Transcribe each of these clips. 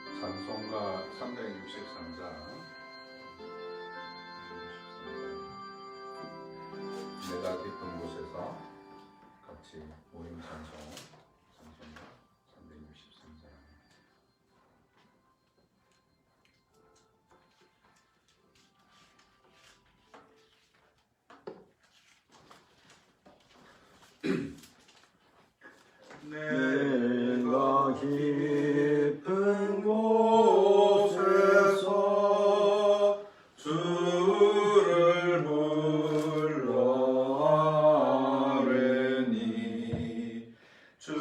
찬송가 363장 내가 깊은 곳에서 같이 모임 찬송가 363장. 내가 깊은 곳에서 주를 불러 아뢰니 주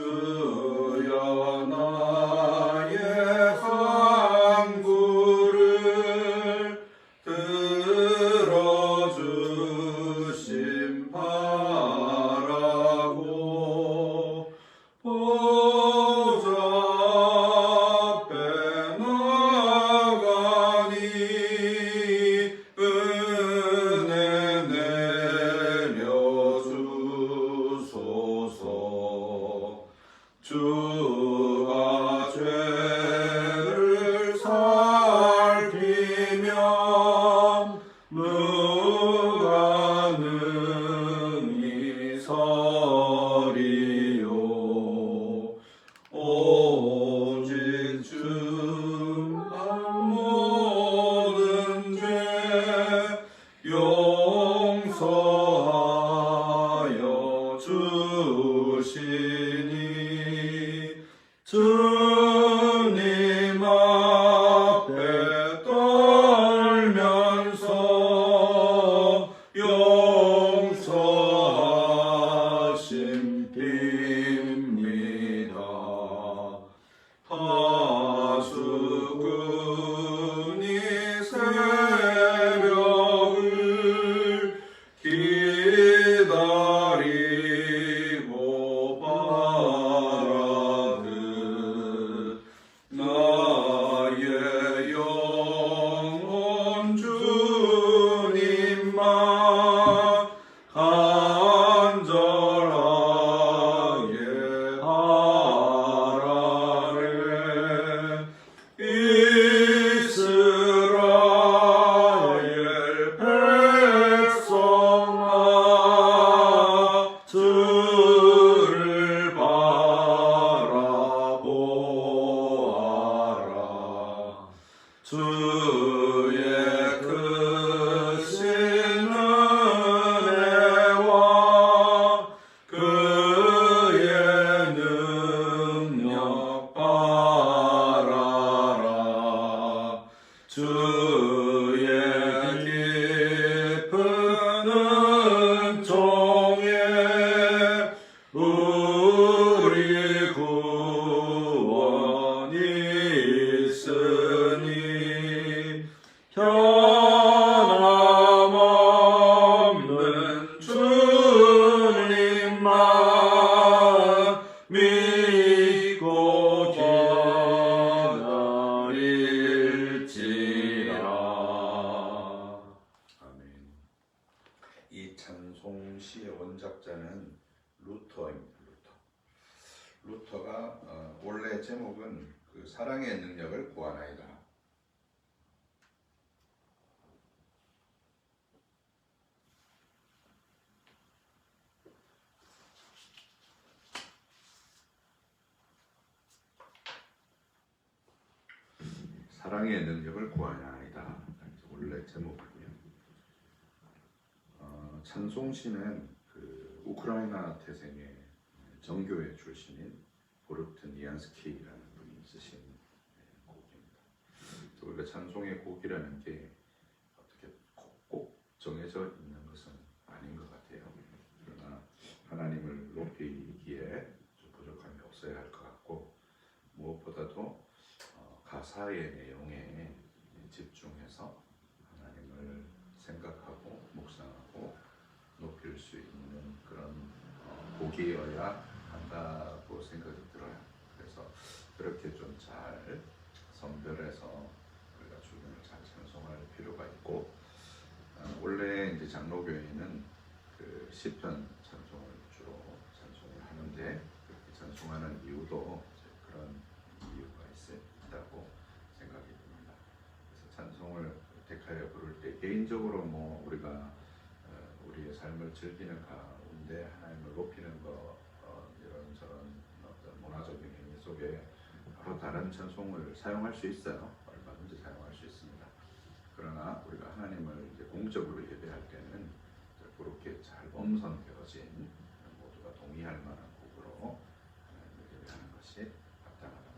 주의 크신 은혜와 그의 능력 바라라. 주의 깊은 은총에 우리 구원이 있으니 변함없는 주님만 믿고 기다릴지라. 아멘. 이 찬송시의 원작자는 루터입니다. 루터가 원래 제목은 그 사랑의 능력을 구하나이다. 사랑의 능력을 구하나이다. 원래 제목이고요. 찬송시는 그 우크라이나 태생의 정교회 출신인 보르튼 이안스키라는 분이 쓰신 곡입니다. 우리가 찬송의 곡이라는 게 어떻게 꼭 정해져 있는 것은 아닌 것 같아요. 그러나 하나님을 높이기에 좀 부족함이 없어야 할 것 같고, 무엇보다도 가사의 내용에 집중해서 하나님을 생각하고 묵상하고 높일 수 있는 그런 곡이어야 한다고 생각이 들어요. 그래서 그렇게 좀 잘 선별해서 우리가 주님을 잘 찬송할 필요가 있고, 원래 이제 장로교회는 그 시편 찬송을 주로 찬송을 하는데, 그렇게 찬송하는 이유도 그런 이유가 있다고 생각이 듭니다. 그래서 찬송을 택하여 부를 때 개인적으로 뭐 우리가 우리의 삶을 즐기는 가운데 하나님을 높이는 것, 이런저런 어떤 문화적인 의미 속에 바로 다른 찬송을 사용할 수 있어요. 얼마든지 사용할 수 있습니다. 그러나 우리가 하나님을 이제 공적으로 예배할 때는 그렇게 잘 엄선되어진 모두가 동의할 만한 곡으로 하나님을 예배하는 것이 마땅하다.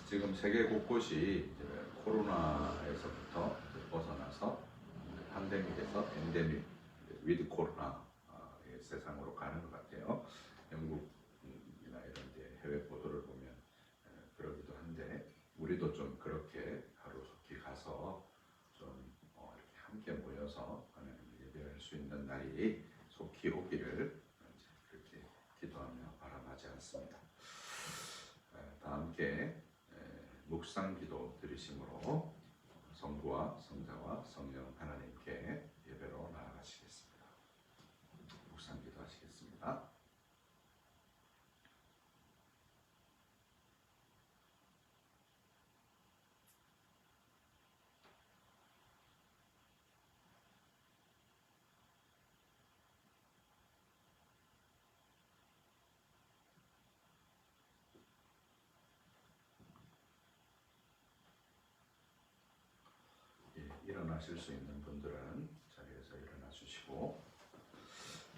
지금 세계 곳곳이 이제 코로나에서부터 벗어나서 팬데믹에서 엔데믹, 위드 코로나 세상으로 가는 것 같아요. 영국이나 이런 데 해외 보도를 보면 그러기도 한데, 우리도 좀 그렇게 하루속히 가서 좀 이렇게 함께 모여서 하나님을 예배할 수 있는 날이 속히 오기를 그렇게 기도하며 바람하지 않습니다. 다 함께 묵상기도 드리심으로 성부와 성자와 성령 하나님께 예배로 나아가시겠습니다. 묵상기도 하시겠습니다. 일어나실 수 있는 분들은 자리에서 일어나 주시고,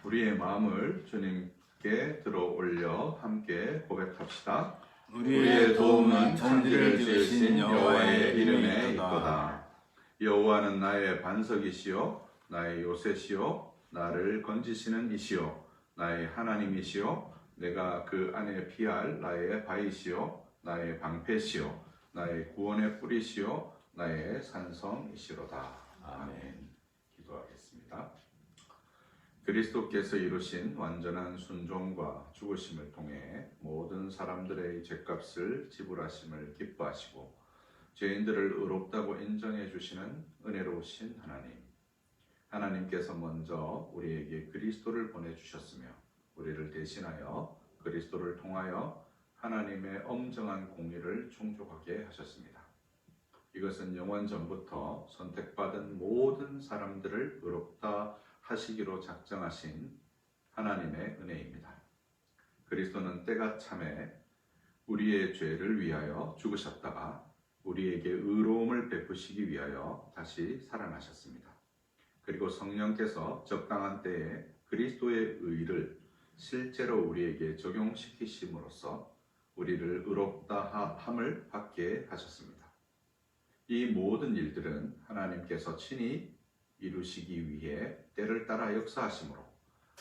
우리의 마음을 주님께 들어 올려 함께 고백합시다. 우리의 도움은 천지를 지으신 여호와의 이름에 있도다. 있도다. 여호와는 나의 반석이시요 나의 요새시요 나를 건지시는 이시요 나의 하나님이시요 내가 그 안에 피할 나의 바위시요 나의 방패시요 나의 구원의 뿌리시요 나의 산성이시로다. 아멘. 기도하겠습니다. 그리스도께서 이루신 완전한 순종과 죽으심을 통해 모든 사람들의 죄값을 지불하심을 기뻐하시고 죄인들을 의롭다고 인정해 주시는 은혜로우신 하나님께서 먼저 우리에게 그리스도를 보내주셨으며 우리를 대신하여 그리스도를 통하여 하나님의 엄정한 공의를 충족하게 하셨습니다. 이것은 영원 전부터 선택받은 모든 사람들을 의롭다 하시기로 작정하신 하나님의 은혜입니다. 그리스도는 때가 참에 우리의 죄를 위하여 죽으셨다가 우리에게 의로움을 베푸시기 위하여 다시 살아나셨습니다. 그리고 성령께서 적당한 때에 그리스도의 의를 실제로 우리에게 적용시키심으로써 우리를 의롭다 함을 받게 하셨습니다. 이 모든 일들은 하나님께서 친히 이루시기 위해 때를 따라 역사하심으로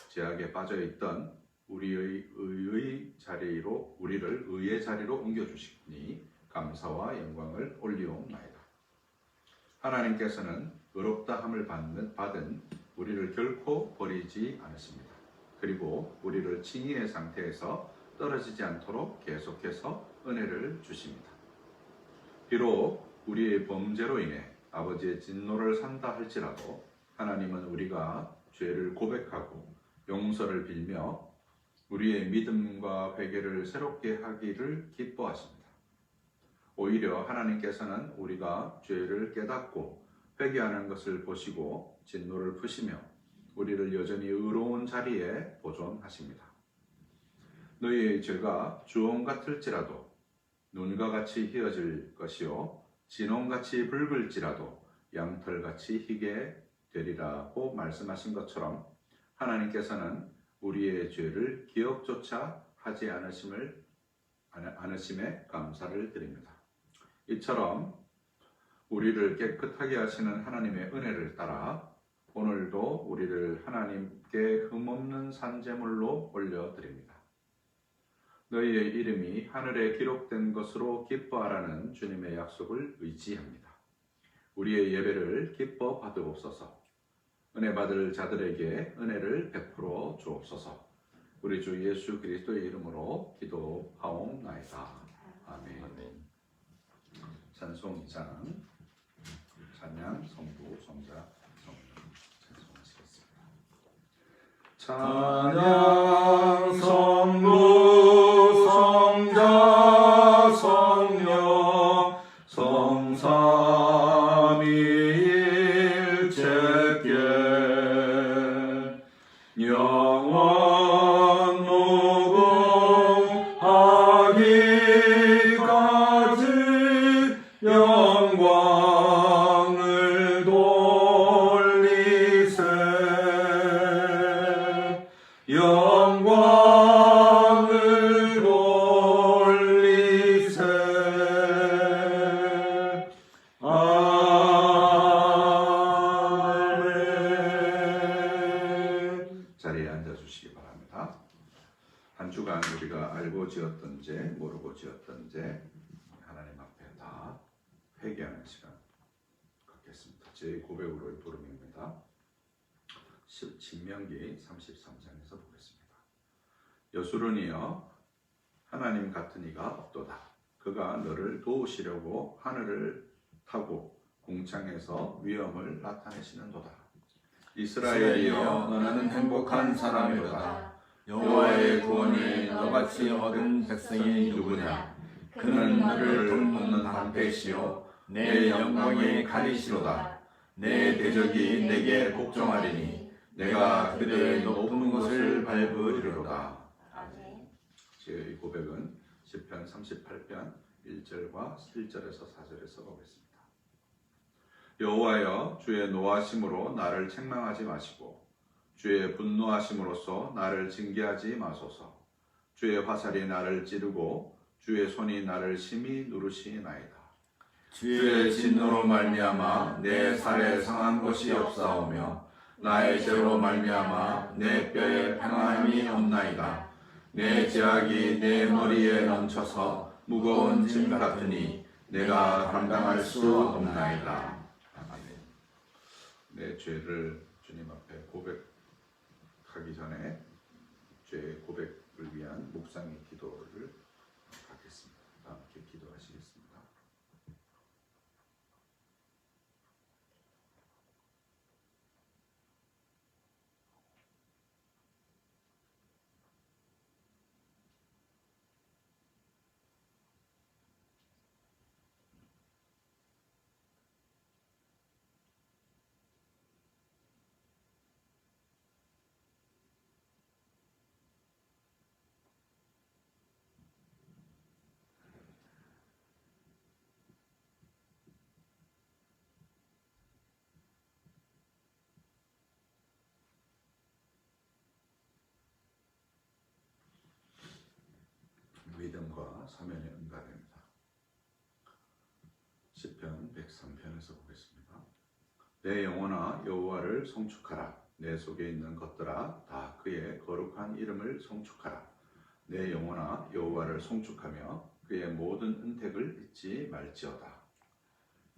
죄악에 빠져 있던 우리를 의의 자리로 옮겨주시니 감사와 영광을 올리옵나이다. 하나님께서는 의롭다함을 받은 우리를 결코 버리지 않으십니다. 그리고 우리를 칭의의 상태에서 떨어지지 않도록 계속해서 은혜를 주십니다. 비록 우리의 범죄로 인해 아버지의 진노를 산다 할지라도 하나님은 우리가 죄를 고백하고 용서를 빌며 우리의 믿음과 회개를 새롭게 하기를 기뻐하십니다. 오히려 하나님께서는 우리가 죄를 깨닫고 회개하는 것을 보시고 진노를 푸시며 우리를 여전히 의로운 자리에 보존하십니다. 너희의 죄가 주홍 같을지라도 눈과 같이 희어질 것이요 진홍같이 붉을지라도 양털같이 희게 되리라고 말씀하신 것처럼 하나님께서는 우리의 죄를 기억조차 하지 않으심에 감사를 드립니다. 이처럼 우리를 깨끗하게 하시는 하나님의 은혜를 따라 오늘도 우리를 하나님께 흠없는 산제물로 올려드립니다. 너희의 이름이 하늘에 기록된 것으로 기뻐하라는 주님의 약속을 의지합니다. 우리의 예배를 기뻐 받으옵소서. 은혜 받을 자들에게 은혜를 베풀어 주옵소서. 우리 주 예수 그리스도의 이름으로 기도하옵나이다. 아멘. 찬송 2장 찬양 성부 성자 성령 찬송하시겠습니다. 찬양 성부 성자 성령 성삼위일체께 영원 무궁하기까지 영광을 돌리세 영광을 돌리세 아멘. 자리에 앉아주시기 바랍니다. 한 주간 우리가 알고 지었던 죄, 모르고 지었던 죄 하나님 앞에 다 회개하는 시간 갖겠습니다. 제 고백으로의 부름입니다. 신명기 33장에서 보겠습니다. 여수론이여 하나님 같은 이가 없도다. 그가 너를 도우시려고 하늘을 타고 궁창에서 위엄을 나타내시는도다. 이스라엘이여 너는 행복한 사람이로다. 여호와의 구원을 너같이 얻은 백성이 누구냐? 그는 너를 돕는 방패시요 내 영광의 가리시로다. 내 대적이 내게 복종하리니 내가 그들의 높은 곳을 밟으리로다. 아멘. 제 고백은 시편 38편 1절과 1절에서 4절에서 보겠습니다. 여호와여 주의 노하심으로 나를 책망하지 마시고 주의 분노하심으로써 나를 징계하지 마소서. 주의 화살이 나를 찌르고 주의 손이 나를 심히 누르시나이다. 주의 진노로 말미암아 내 살에 상한 것이 없사오며 나의 죄로 말미암아 내 뼈에 평안함이 없나이다. 내 죄악이 내 머리에 넘쳐서 무거운 짐 같으니 내가 감당할 수 없나이다. 아멘. 내 죄를 주님 앞에 고백하기 전에 죄 고백을 위한 묵상의 기도를 갖겠습니다. 함께 기도하시겠습니다. 사면이 응답됩니다. 시편 103편에서 보겠습니다. 내 영혼아 여호와를 송축하라. 내 속에 있는 것들아 다 그의 거룩한 이름을 송축하라. 내 영혼아 여호와를 송축하며 그의 모든 은택을 잊지 말지어다.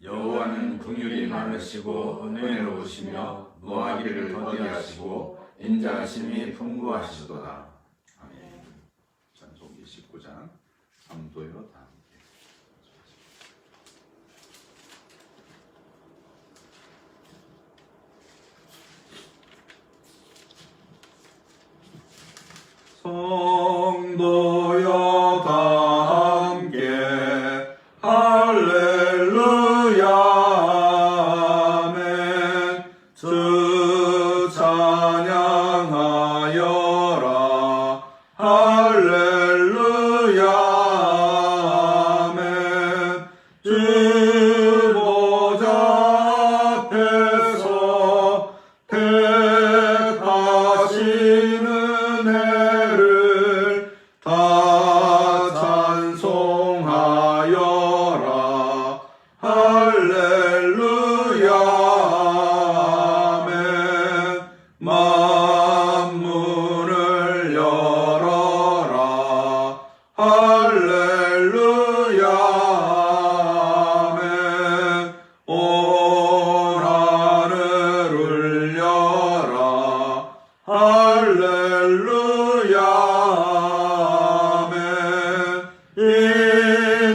여호와는 긍휼이 많으시고 은혜로우시며 노하기를 더디하시고 인자하심이 풍부하시도다. 아멘. 찬송 29장 3도요 다 함께. 성도여 다 함께 할렐루야 아멘. 주 찬양하여라 할렐루야 아멘. 주 보좌 앞에서 택하시는 해를 다 찬송하여라 할렐루야 아멘. 만문을 열어라 할렐루야 아멘. 온 하늘 울려라 할렐루야 아멘.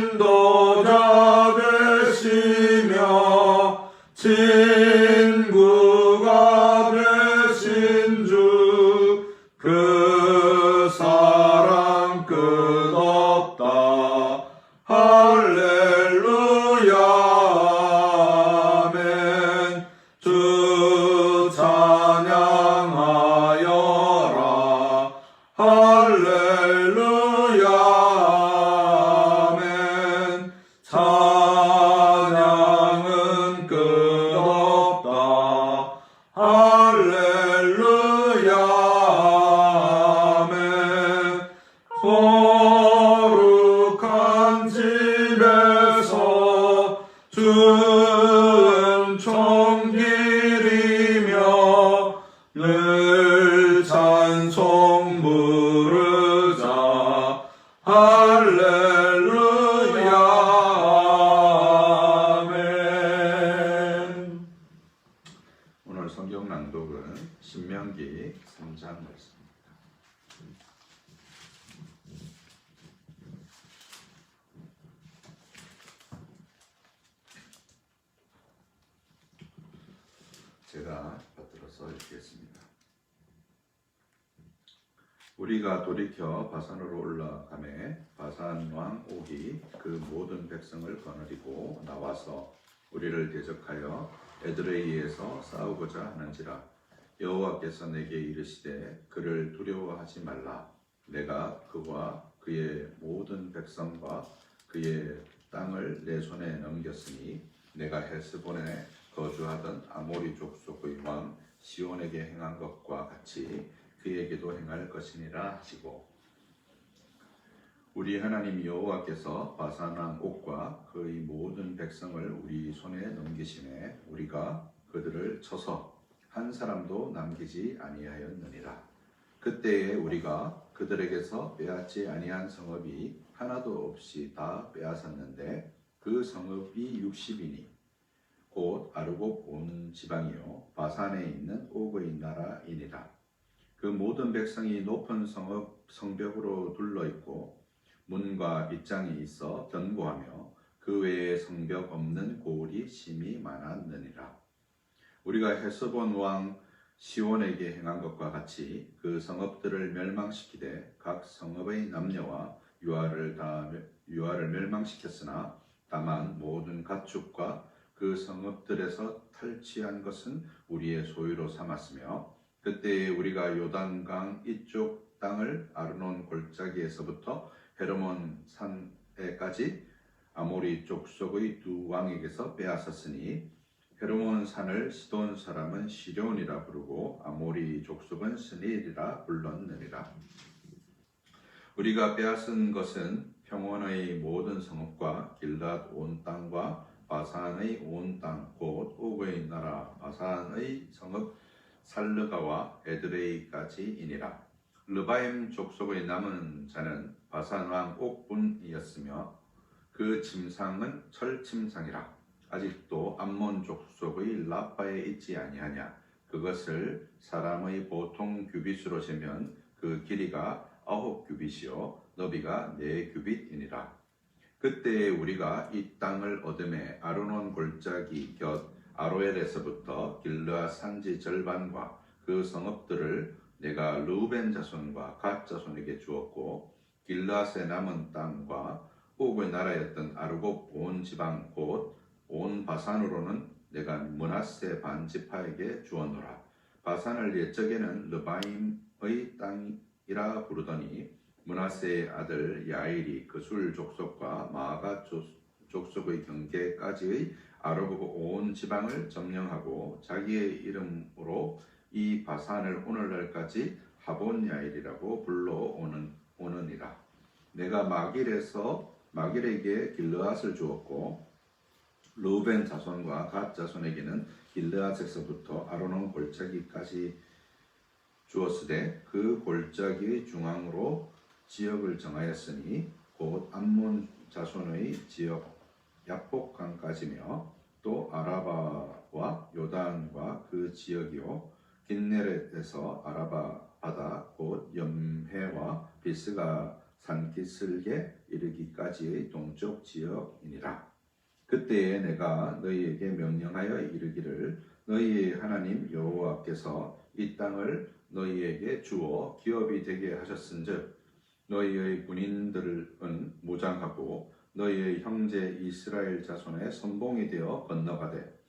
인도자 되시며 친구가 되신 주 그 사랑 끝없다 할렐루야 아멘. 주 찬양하여라 할렐루야 아멘. 찬양은 끝없다 할렐루야 아멘. 거룩한 집에서 주은 총길이며 늘 찬송 부르자 할렐루야 아멘. 오늘 성경 낭독은 신명기 3장 말씀입니다. 제가 받들어서 읽겠습니다. 우리가 돌이켜 바산으로 올라가매 바산 왕 옥이 그 모든 백성을 거느리고 나와서 우리를 대적하여 에드레이에서 싸우고자 하는지라. 여호와께서 내게 이르시되 그를 두려워하지 말라. 내가 그와 그의 모든 백성과 그의 땅을 내 손에 넘겼으니 내가 헤스본에 거주하던 아모리 족속의 왕 시온에게 행한 것과 같이 그에게도 행할 것이니라 하시고, 우리 하나님 여호와께서 바산 왕 옥과 그의 모든 백성을 우리 손에 넘기심에 우리가 그들을 쳐서 한 사람도 남기지 아니하였느니라. 그때에 우리가 그들에게서 빼앗지 아니한 성읍이 하나도 없이 다 빼앗았는데 그 성읍이 60이니 곧 아르곡 온 지방이요 바산에 있는 옥의 나라이니라. 그 모든 백성이 높은 성벽으로 둘러 있고 문과 빗장이 있어 견고하며 그 외에 성벽 없는 고을이 심히 많았느니라. 우리가 헤스본 왕 시온에게 행한 것과 같이 그 성읍들을 멸망시키되 각 성읍의 남녀와 유아를 멸망시켰으나 다만 모든 가축과 그 성읍들에서 탈취한 것은 우리의 소유로 삼았으며, 그때에 우리가 요단강 이쪽 땅을 아르논 골짜기에서부터 헤르몬 산에까지 아모리 족속의 두 왕에게서 빼앗았으니 헤르몬 산을 시돈 사람은 시럈이라 부르고 아모리 족속은 스니일이라 불렀느니라. 우리가 빼앗은 것은 평원의 모든 성읍과 길앗 온 땅과 바산의 온 땅 곧 옥의 나라 바산의 성읍 살르가와 에드레이까지이니라. 르바임 족속의 남은 자는 바산 왕 옥분이었으며 그 침상은 철 침상이라. 아직도 암몬 족속의 라빠에 있지 아니하냐. 그것을 사람의 보통 규빗으로 재면 그 길이가 9규빗이요 너비가 4규빗이니라. 그때에 우리가 이 땅을 얻음에 아르논 골짜기 곁 아로엘에서부터 길르앗 산지 절반과 그 성읍들을 내가 르우벤 자손과 갓 자손에게 주었고 길르앗의 남은 땅과 옥의 나라였던 아르곱 온 지방 곧 온 바산으로는 내가 므낫세 반지파에게 주었노라. 바산을 옛적에는 르바임의 땅이라 부르더니 므낫세의 아들 야일이 그술 족속과 마아가 족속의 경계까지의 아르곱 온 지방을 점령하고 자기의 이름으로 이 바산을 오늘날까지 하본 야일이라고 불러오느니라. 내가 마길에게 길르앗을 주었고 르우벤 자손과 갓 자손에게는 길르앗에서부터 아르논 골짜기까지 주었으되 그 골짜기의 중앙으로 지역을 정하였으니 곧 암몬 자손의 지역 야복강까지며 또 아라바와 요단과 그 지역이요 긴네렛에서 아라바 바다 곧 염해와 비스가 산기슭에 이르기까지의 동쪽 지역이니라. 그때에 내가 너희에게 명령하여 이르기를 너희의 하나님 여호와께서 이 땅을 너희에게 주어 기업이 되게 하셨은즉 너희의 군인들은 무장하고 너희의 형제 이스라엘 자손의 선봉이 되어 건너가되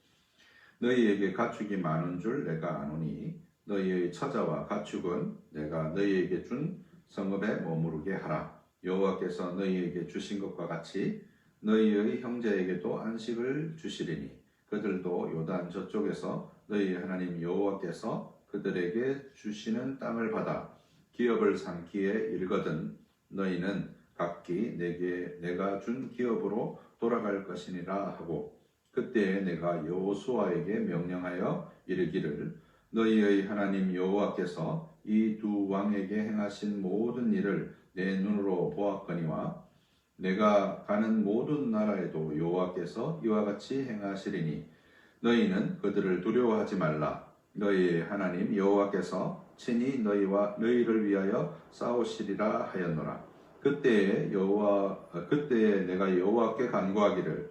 너희에게 가축이 많은 줄 내가 아노니 너희의 처자와 가축은 내가 너희에게 준 성읍에 머무르게 하라. 여호와께서 너희에게 주신 것과 같이 너희의 형제에게도 안식을 주시리니 그들도 요단 저쪽에서 너희 하나님 여호와께서 그들에게 주시는 땅을 받아 기업을 삼기에 이르거든 너희는 각기 내가 준 기업으로 돌아갈 것이니라 하고 그때에 내가 여호수아에게 명령하여 이르기를 너희의 하나님 여호와께서 이 두 왕에게 행하신 모든 일을 내 눈으로 보았거니와 내가 가는 모든 나라에도 여호와께서 이와 같이 행하시리니 너희는 그들을 두려워하지 말라. 너희의 하나님 여호와께서 친히 너희를 위하여 싸우시리라 하였노라. 그때에 내가 여호와께 간구하기를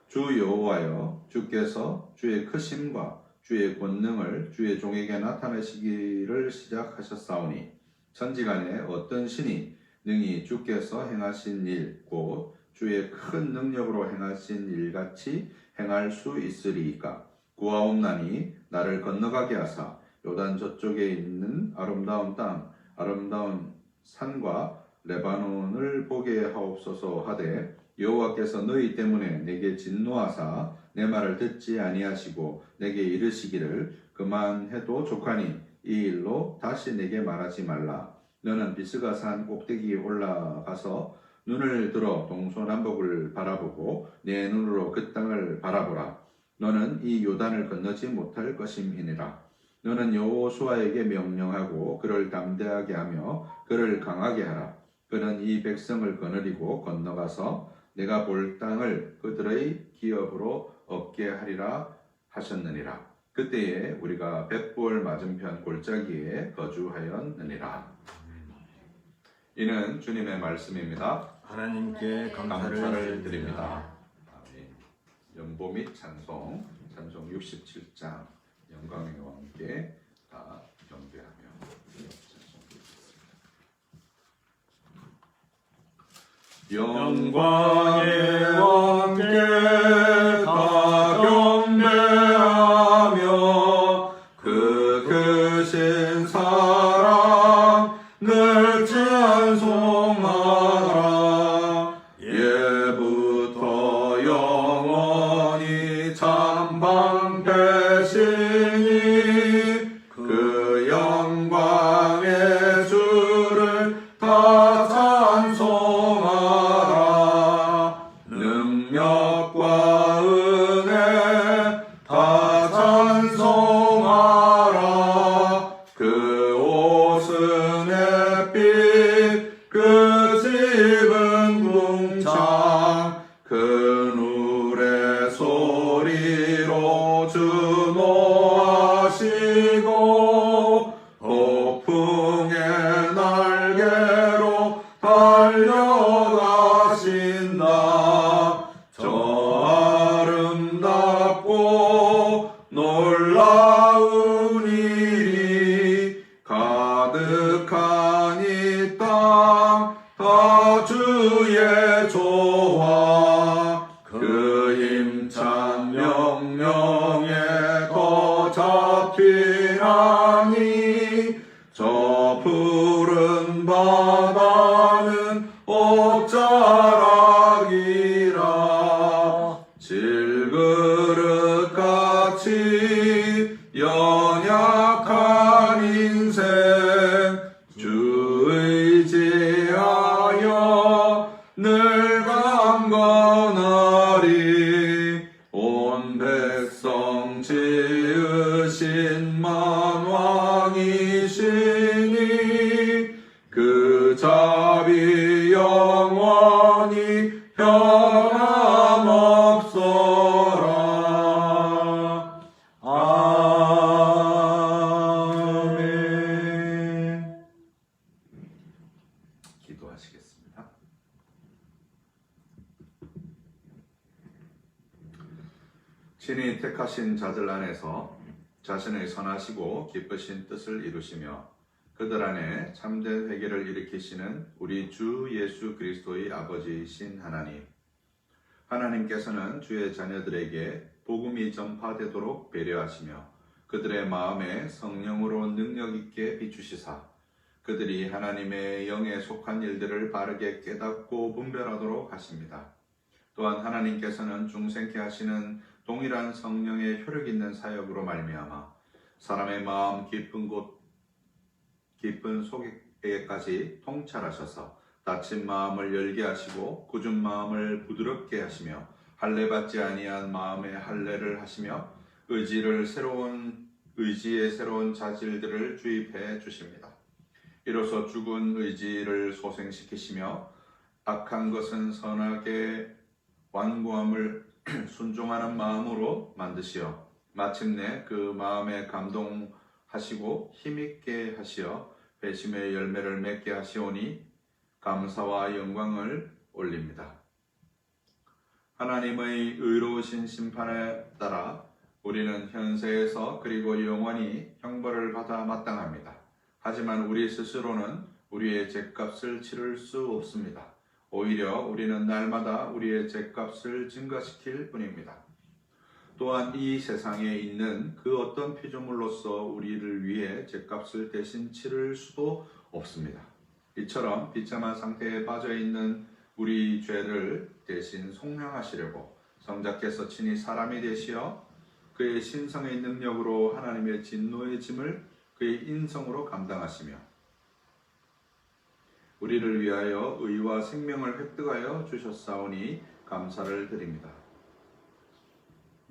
주 여호와여 주께서 주의 크심과 주의 권능을 주의 종에게 나타내시기를 시작하셨사오니 천지간에 어떤 신이 능히 주께서 행하신 일 곧 주의 큰 능력으로 행하신 일같이 행할 수 있으리이까. 구하옵나니 나를 건너가게 하사 요단 저쪽에 있는 아름다운 땅 아름다운 산과 레바논을 보게 하옵소서 하되 여호와께서 너희 때문에 내게 진노하사 내 말을 듣지 아니하시고 내게 이르시기를 그만해도 족하니 이 일로 다시 내게 말하지 말라. 너는 비스가 산 꼭대기에 올라가서 눈을 들어 동서남북을 바라보고 내 눈으로 그 땅을 바라보라. 너는 이 요단을 건너지 못할 것임이니라. 너는 여호수아에게 명령하고 그를 담대하게 하며 그를 강하게 하라. 그는 이 백성을 거느리고 건너가서 내가 볼 땅을 그들의 기업으로 얻게 하리라 하셨느니라. 그때에 우리가 벳볼 맞은편 골짜기에 거주하였느니라. 이는 주님의 말씀입니다. 하나님께 감사를 드립니다. 아멘. 연보 및 찬송 67장 영광의 왕께 다 경배하며 영광의 왕께 다 경배하며 그 크신 사랑 늘 찬송하라. 예부터 영원히 참방패시니 그 영광의 주를 다 찬송하라. 다 찬송하라. 그 옷은 햇빛, 그 집은 궁창, 그 누의 소리로 준호하시고 폭풍의 날개로 달려가신다. 저 아름답고 놀라운 일이 가득한 이 땅 다 주의 조화. 그 힘찬 명령에 더 잡히나니 저 푸른 바다는 옷자락이라. 질그릇같이 연약한 인생 주 의지하여 늘 강건하리. 온 백성 지으신 만왕이시니 그 자비 영원히 변함없어라. 아멘. 기도하시겠습니다. 친히 택하신 자들 안에서 자신의 선하시고 기쁘신 뜻을 이루시며 그들 안에 참된 회개를 일으키시는 우리 주 예수 그리스도의 아버지이신 하나님, 하나님께서는 주의 자녀들에게 복음이 전파되도록 배려하시며 그들의 마음에 성령으로 능력 있게 비추시사 그들이 하나님의 영에 속한 일들을 바르게 깨닫고 분별하도록 하십니다. 또한 하나님께서는 중생케 하시는 동일한 성령의 효력 있는 사역으로 말미암아 사람의 마음 깊은 속에까지 통찰하셔서 닫힌 마음을 열게 하시고 굳은 마음을 부드럽게 하시며 할례받지 아니한 마음에 할례를 하시며 의지의 새로운 자질들을 주입해 주십니다. 이로써 죽은 의지를 소생시키시며 악한 것은 선하게 완고함을 순종하는 마음으로 만드시어 마침내 그 마음에 감동하시고 힘있게 하시어 회심의 열매를 맺게 하시오니 감사와 영광을 올립니다. 하나님의 의로우신 심판에 따라 우리는 현세에서 그리고 영원히 형벌을 받아 마땅합니다. 하지만 우리 스스로는 우리의 죗값을 치를 수 없습니다. 오히려 우리는 날마다 우리의 죗값을 증가시킬 뿐입니다. 또한 이 세상에 있는 그 어떤 피조물로서 우리를 위해 죗값을 대신 치를 수도 없습니다. 이처럼 비참한 상태에 빠져 있는 우리 죄를 대신 속량하시려고 성자께서 친히 사람이 되시어 그의 신성의 능력으로 하나님의 진노의 짐을 그의 인성으로 감당하시며 우리를 위하여 의와 생명을 획득하여 주셨사오니 감사를 드립니다.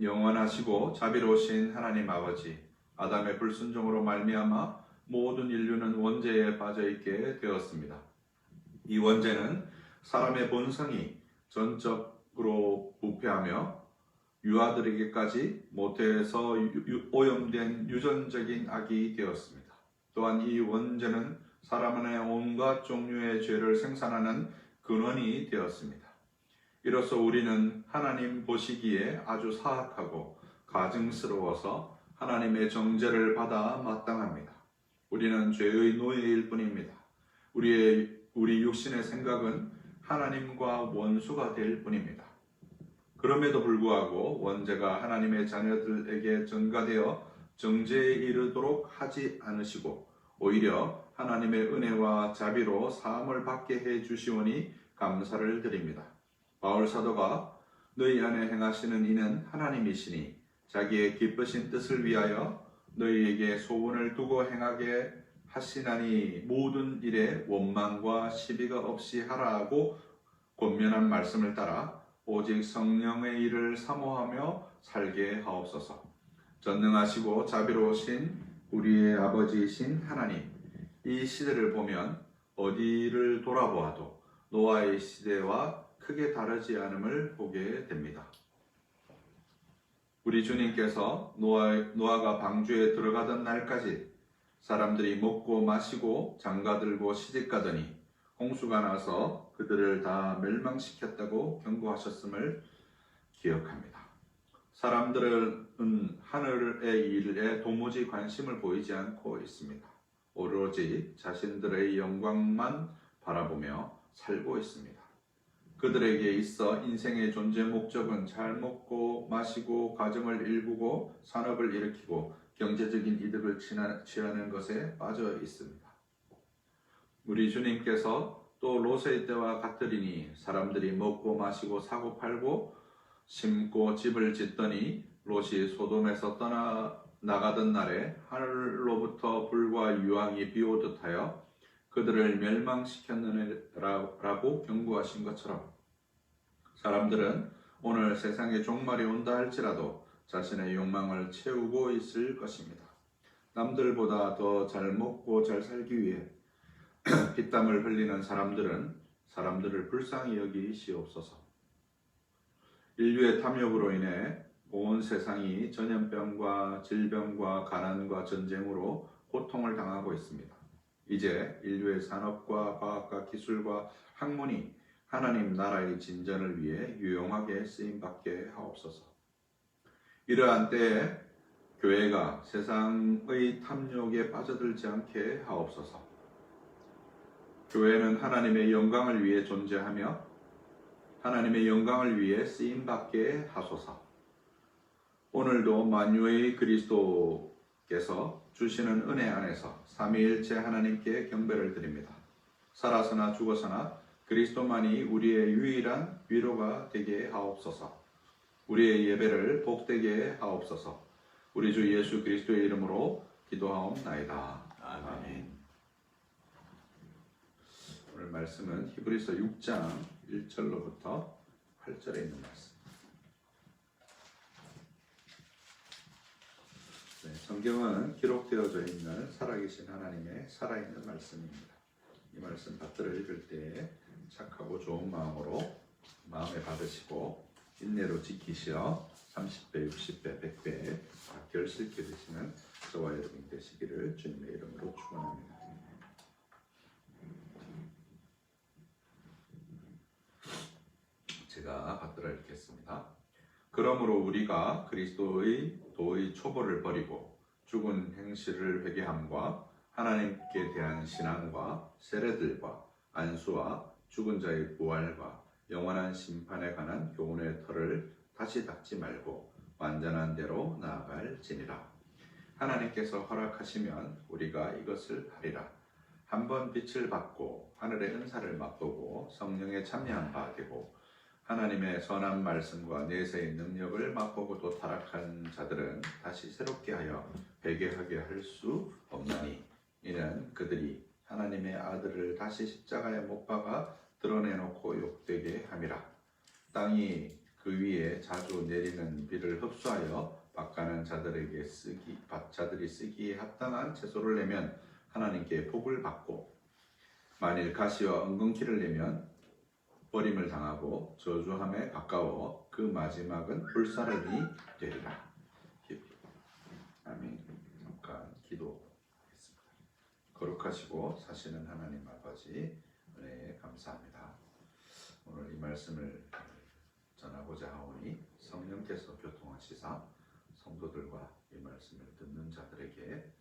영원하시고 자비로우신 하나님 아버지, 아담의 불순종으로 말미암아 모든 인류는 원죄에 빠져있게 되었습니다. 이 원죄는 사람의 본성이 전적으로 부패하며 유아들에게까지 모태에서 오염된 유전적인 악이 되었습니다. 또한 이 원죄는 사람의 온갖 종류의 죄를 생산하는 근원이 되었습니다. 이로써 우리는 하나님 보시기에 아주 사악하고 가증스러워서 하나님의 정죄를 받아 마땅합니다. 우리는 죄의 노예일 뿐입니다. 우리 육신의 생각은 하나님과 원수가 될 뿐입니다. 그럼에도 불구하고 원죄가 하나님의 자녀들에게 전가되어 정죄에 이르도록 하지 않으시고 오히려 하나님의 은혜와 자비로 사함을 받게 해 주시오니 감사를 드립니다. 바울 사도가 너희 안에 행하시는 이는 하나님이시니 자기의 기쁘신 뜻을 위하여 너희에게 소원을 두고 행하게 하시나니 모든 일에 원망과 시비가 없이 하라 하고 권면한 말씀을 따라 오직 성령의 일을 사모하며 살게 하옵소서. 전능하시고 자비로우신 우리의 아버지이신 하나님, 이 시대를 보면 어디를 돌아보아도 노아의 시대와 크게 다르지 않음을 보게 됩니다. 우리 주님께서 노아가 방주에 들어가던 날까지 사람들이 먹고 마시고 장가들고 시집가더니 홍수가 나서 그들을 다 멸망시켰다고 경고하셨음을 기억합니다. 사람들은 하늘의 일에 도무지 관심을 보이지 않고 있습니다. 오로지 자신들의 영광만 바라보며 살고 있습니다. 그들에게 있어 인생의 존재 목적은 잘 먹고 마시고 가정을 일구고 산업을 일으키고 경제적인 이득을 취하는 것에 빠져 있습니다. 우리 주님께서 또 롯의 때와 같으리니 사람들이 먹고 마시고 사고 팔고 심고 집을 짓더니 롯이 소돔에서 떠나가던 날에 하늘로부터 불과 유황이 비오듯 하여 그들을 멸망시켰느라고 경고하신 것처럼 사람들은 오늘 세상에 종말이 온다 할지라도 자신의 욕망을 채우고 있을 것입니다. 남들보다 더 잘 먹고 잘 살기 위해 피땀을 흘리는 사람들을 불쌍히 여기시옵소서. 인류의 탐욕으로 인해 온 세상이 전염병과 질병과 가난과 전쟁으로 고통을 당하고 있습니다. 이제 인류의 산업과 과학과 기술과 학문이 하나님 나라의 진전을 위해 유용하게 쓰임받게 하옵소서. 이러한 때에 교회가 세상의 탐욕에 빠져들지 않게 하옵소서. 교회는 하나님의 영광을 위해 존재하며 하나님의 영광을 위해 쓰임받게 하소서. 오늘도 만유의 그리스도께서 주시는 은혜 안에서 삼위일체 하나님께 경배를 드립니다. 살아서나 죽어서나 그리스도만이 우리의 유일한 위로가 되게 하옵소서. 우리의 예배를 복되게 하옵소서. 우리 주 예수 그리스도의 이름으로 기도하옵나이다. 아멘. 오늘 말씀은 히브리서 6장 1절로부터 8절에 있는 말씀. 네, 성경은 기록되어져 있는 살아계신 하나님의 살아있는 말씀입니다. 이 말씀 받들어 읽을 때 착하고 좋은 마음으로 마음에 받으시고 인내로 지키시어 30배, 60배, 100배 결실케 되시는 저와 여러분이 되시기를 주님의 이름으로 축원합니다. 제가 받들어 읽겠습니다. 그러므로 우리가 그리스도의 도의 초보를 버리고 죽은 행실을 회개함과 하나님께 대한 신앙과 세례들과 안수와 죽은 자의 부활과 영원한 심판에 관한 교훈의 털을 다시 닦지 말고 완전한 대로 나아갈지니라. 하나님께서 허락하시면 우리가 이것을 하리라. 한번 빛을 받고 하늘의 은사를 맛보고 성령에 참여한 바 되고 하나님의 선한 말씀과 내세의 능력을 맛보고도 타락한 자들은 다시 새롭게 하여 회개하게 할 수 없나니 이는 그들이 하나님의 아들을 다시 십자가에 못 박아 드러내놓고 욕되게 함이라. 땅이 그 위에 자주 내리는 비를 흡수하여 밭가는 자들이 쓰기에 합당한 채소를 내면 하나님께 복을 받고 만일 가시와 엉겅퀴를 내면 버림을 당하고 저주함에 가까워 그 마지막은 불사름이 되리라. 아멘. 잠깐 기도하겠습니다. 거룩하시고 사시는 하나님 아버지 은혜에 감사합니다. 오늘 이 말씀을 전하고자 하오니 성령께서 교통하시사 성도들과 이 말씀을 듣는 자들에게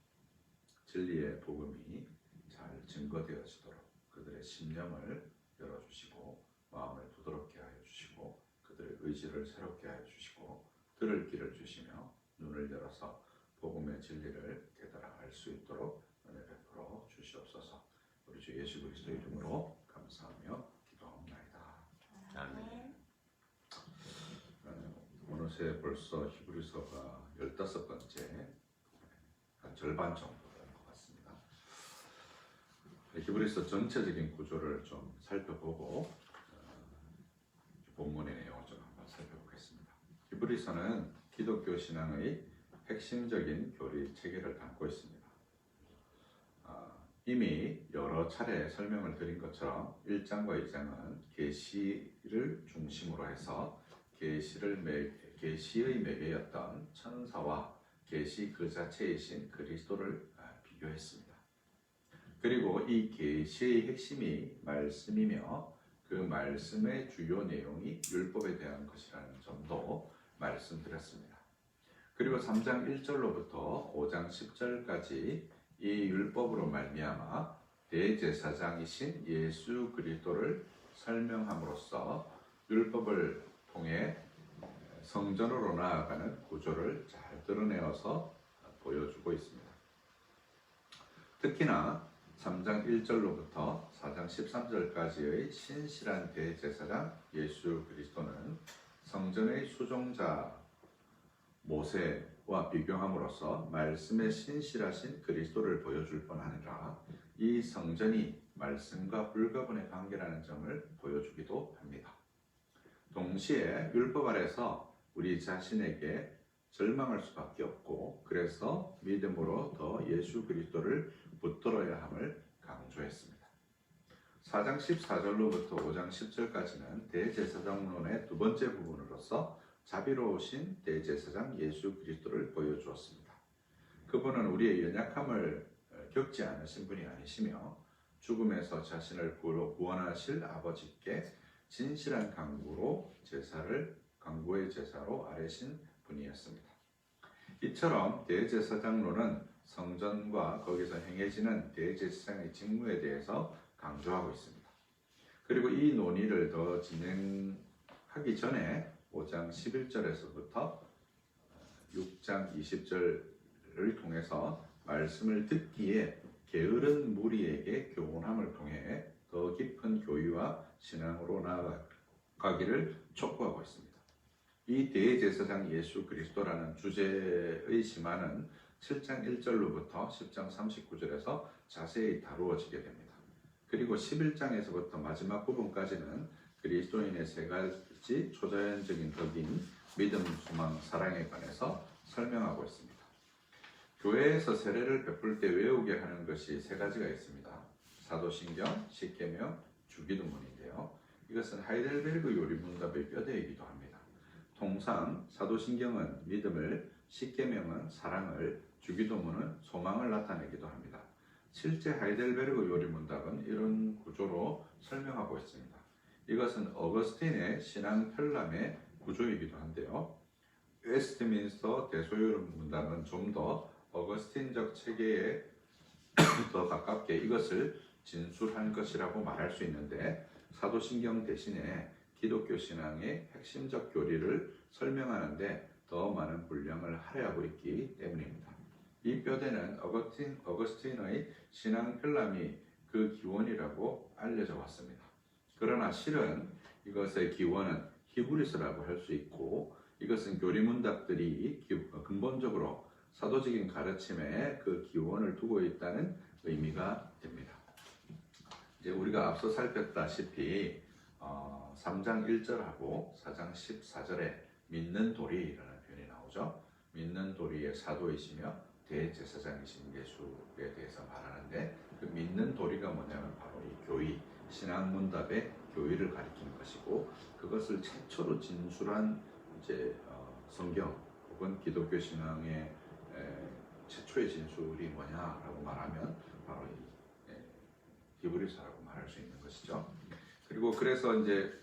진리의 복음이 잘 증거되어지도록 그들의 심령을 열어주시고 마음을 부드럽게 하여 주시고 그들의 의지를 새롭게 하여 주시고 들을 길을 주시며 눈을 열어서 복음의 진리를 깨달아 알 수 있도록 은혜 베풀어 주시옵소서. 우리 주 예수 그리스도 이름으로 감사하며 기도하옵나이다. 아멘. 어느새 벌써 히브리서가 15번째 한 절반 정도 되는 것 같습니다. 히브리서 전체적인 구조를 좀 살펴보고 본문의 내용을 좀 한번 살펴보겠습니다. 히브리서는 기독교 신앙의 핵심적인 교리 체계를 담고 있습니다. 이미 여러 차례 설명을 드린 것처럼 1장과 2장은 계시를 중심으로 해서 계시의 매개였던 천사와 계시 그 자체이신 그리스도를 비교했습니다. 그리고 이 계시의 핵심이 말씀이며 그 말씀의 주요 내용이 율법에 대한 것이라는 점도 말씀드렸습니다. 그리고 3장 1절로부터 5장 10절까지 이 율법으로 말미암아 대제사장이신 예수 그리스도를 설명함으로써 율법을 통해 성전으로 나아가는 구조를 잘 드러내어서 보여주고 있습니다. 특히나 3장 1절로부터 4장 13절까지의 신실한 대제사장 예수 그리스도는 성전의 수종자 모세와 비교함으로써 말씀에 신실하신 그리스도를 보여줄 뿐 아니라 이 성전이 말씀과 불가분의 관계라는 점을 보여주기도 합니다. 동시에 율법 아래서 우리 자신에게 절망할 수밖에 없고 그래서 믿음으로 더 예수 그리스도를 붙들어야 함을 강조했습니다. 4장 14절로부터 5장 10절까지는 대제사장론의 두 번째 부분으로서 자비로우신 대제사장 예수 그리스도를 보여주었습니다. 그분은 우리의 연약함을 겪지 않으신 분이 아니시며 죽음에서 자신을 구원하실 아버지께 진실한 강구의 제사로 아뢰신 분이었습니다. 이처럼 대제사장론은 성전과 거기서 행해지는 대제사장의 직무에 대해서 강조하고 있습니다. 그리고 이 논의를 더 진행하기 전에 5장 11절에서부터 6장 20절을 통해서 말씀을 듣기에 게으른 무리에게 교훈함을 통해 더 깊은 교의와 신앙으로 나아가기를 촉구하고 있습니다. 이 대제사장 예수 그리스도라는 주제의 심화는 7장 1절로부터 10장 39절에서 자세히 다루어지게 됩니다. 그리고 11장에서부터 마지막 부분까지는 그리스도인의 세 가지 초자연적인 덕인 믿음, 소망, 사랑에 관해서 설명하고 있습니다. 교회에서 세례를 베풀 때 외우게 하는 것이 세 가지가 있습니다. 사도신경, 십계명, 주기도문인데요. 이것은 하이델베르그 요리문답의 뼈대이기도 합니다. 통상 사도신경은 믿음을, 십계명은 사랑을, 주기도문은 소망을 나타내기도 합니다. 실제 하이델베르그 요리문답은 이런 구조로 설명하고 있습니다. 이것은 어거스틴의 신앙 편람의 구조이기도 한데요. 웨스트민스터 대소요문답은 좀 더 어거스틴적 체계에 더 가깝게 이것을 진술한 것이라고 말할 수 있는데 사도신경 대신에 기독교 신앙의 핵심적 교리를 설명하는데 더 많은 분량을 할애하고 있기 때문입니다. 이 뼈대는 어거스틴의 신앙 편람이 그 기원이라고 알려져 왔습니다. 그러나 실은 이것의 기원은 히브리서라고 할 수 있고 이것은 교리문답들이 근본적으로 사도적인 가르침에 그 기원을 두고 있다는 의미가 됩니다. 이제 우리가 앞서 살폈다시피 3장 1절하고 4장 14절에 믿는 도리라는 표현이 나오죠. 믿는 도리의 사도이시며 대제사장이신 예수에 대해서 말하는데 그 믿는 도리가 뭐냐면 바로 이 교의, 신앙문답의 교의를 가리키는 것이고 그것을 최초로 진술한 이제 성경 혹은 기독교 신앙의 최초의 진술이 뭐냐라고 말하면 바로 이 히브리서라고 말할 수 있는 것이죠. 그리고 그래서 이제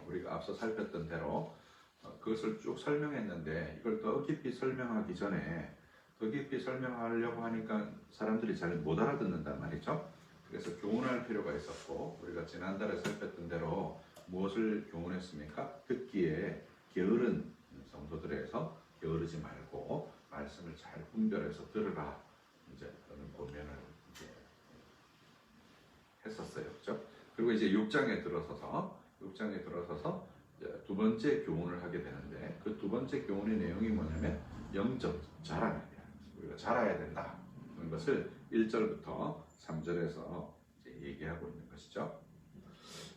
우리가 앞서 살폈던 대로 그것을 쭉 설명했는데 이걸 더 깊이 설명하기 전에 더 깊이 설명하려고 하니까 사람들이 잘 못 알아듣는단 말이죠. 그래서 교훈할 필요가 있었고 우리가 지난달에 살폈던 대로 무엇을 교훈했습니까? 듣기에 게으른 성도들에서 게으르지 말고 말씀을 잘 분별해서 들으라 이제 그런 고면을 이제 했었어요, 그렇죠? 그리고 이제 6장에 들어서서 이제 두 번째 교훈을 하게 되는데 그 두 번째 교훈의 내용이 뭐냐면 영적 자랑입니다. 우리가 자라야 된다. 그런 것을 1절부터 3절에서 이제 얘기하고 있는 것이죠.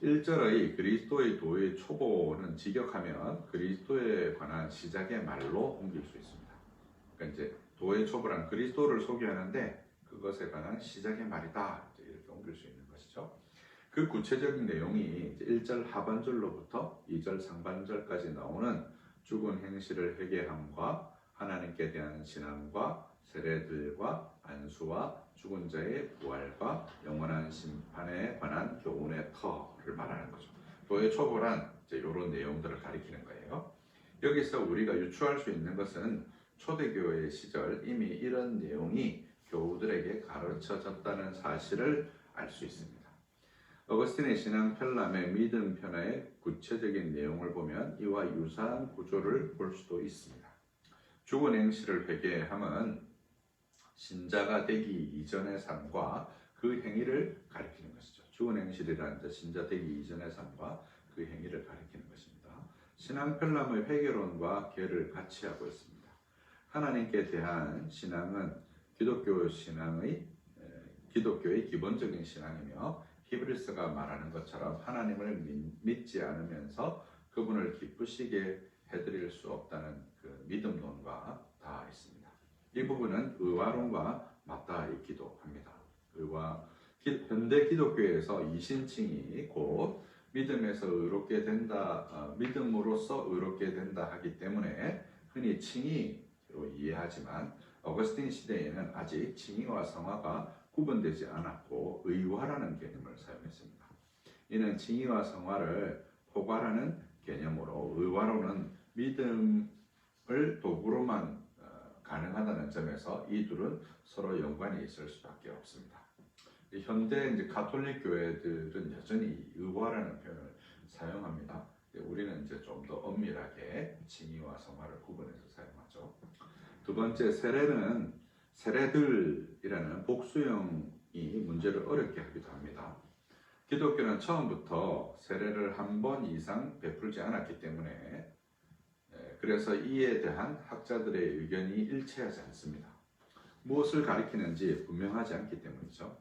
1절의 그리스도의 도의 초보는 직역하면 그리스도에 관한 시작의 말로 옮길 수 있습니다. 그러니까 이제 도의 초보란 그리스도를 소개하는데 그것에 관한 시작의 말이다. 이렇게 옮길 수 있는 것이죠. 그 구체적인 내용이 1절 하반절로부터 2절 상반절까지 나오는 죽은 행실을 회개함과 하나님께 대한 신앙과 세례들과 안수와 죽은 자의 부활과 영원한 심판에 관한 교훈의 터를 말하는 거죠. 도의 초보란 이런 내용들을 가리키는 거예요. 여기서 우리가 유추할 수 있는 것은 초대교회 시절 이미 이런 내용이 교우들에게 가르쳐졌다는 사실을 알 수 있습니다. 어거스틴의 신앙 편람의 믿음 편의 구체적인 내용을 보면 이와 유사한 구조를 볼 수도 있습니다. 죽은 행실을 회개함은 신자가 되기 이전의 삶과 그 행위를 가리키는 것이죠. 죽은 행실이라는 신자 되기 이전의 삶과 그 행위를 가리키는 것입니다. 신앙 편람의 회개론과 계를 같이 하고 있습니다. 하나님께 대한 신앙은 기독교의 기본적인 신앙이며 히브리서가 말하는 것처럼 하나님을 믿지 않으면서 그분을 기쁘시게 해드릴 수 없다는 그 믿음론과 다 있습니다. 이 부분은 의화론과 맞닿아 있기도 합니다. 현대 기독교에서 이신칭이 곧 믿음에서 의롭게 된다, 믿음으로써 의롭게 된다 하기 때문에 흔히 칭의로 이해하지만 어거스틴 시대에는 아직 칭의와 성화가 구분되지 않았고 의화라는 개념을 사용했습니다. 이는 칭의와 성화를 포괄하는 개념으로 의화로는 믿음을 도구로만 가능하다는 점에서 이 둘은 서로 연관이 있을 수밖에 없습니다. 현대 가톨릭 교회들은 여전히 의화라는 표현을 사용합니다. 우리는 좀 더 엄밀하게 칭의와 성화를 구분해서 사용하죠. 두 번째, 세례들이라는 복수형이 문제를 어렵게 하기도 합니다. 기독교는 처음부터 세례를 한 번 이상 베풀지 않았기 때문에 그래서 이에 대한 학자들의 의견이 일치하지 않습니다. 무엇을 가리키는지 분명하지 않기 때문이죠.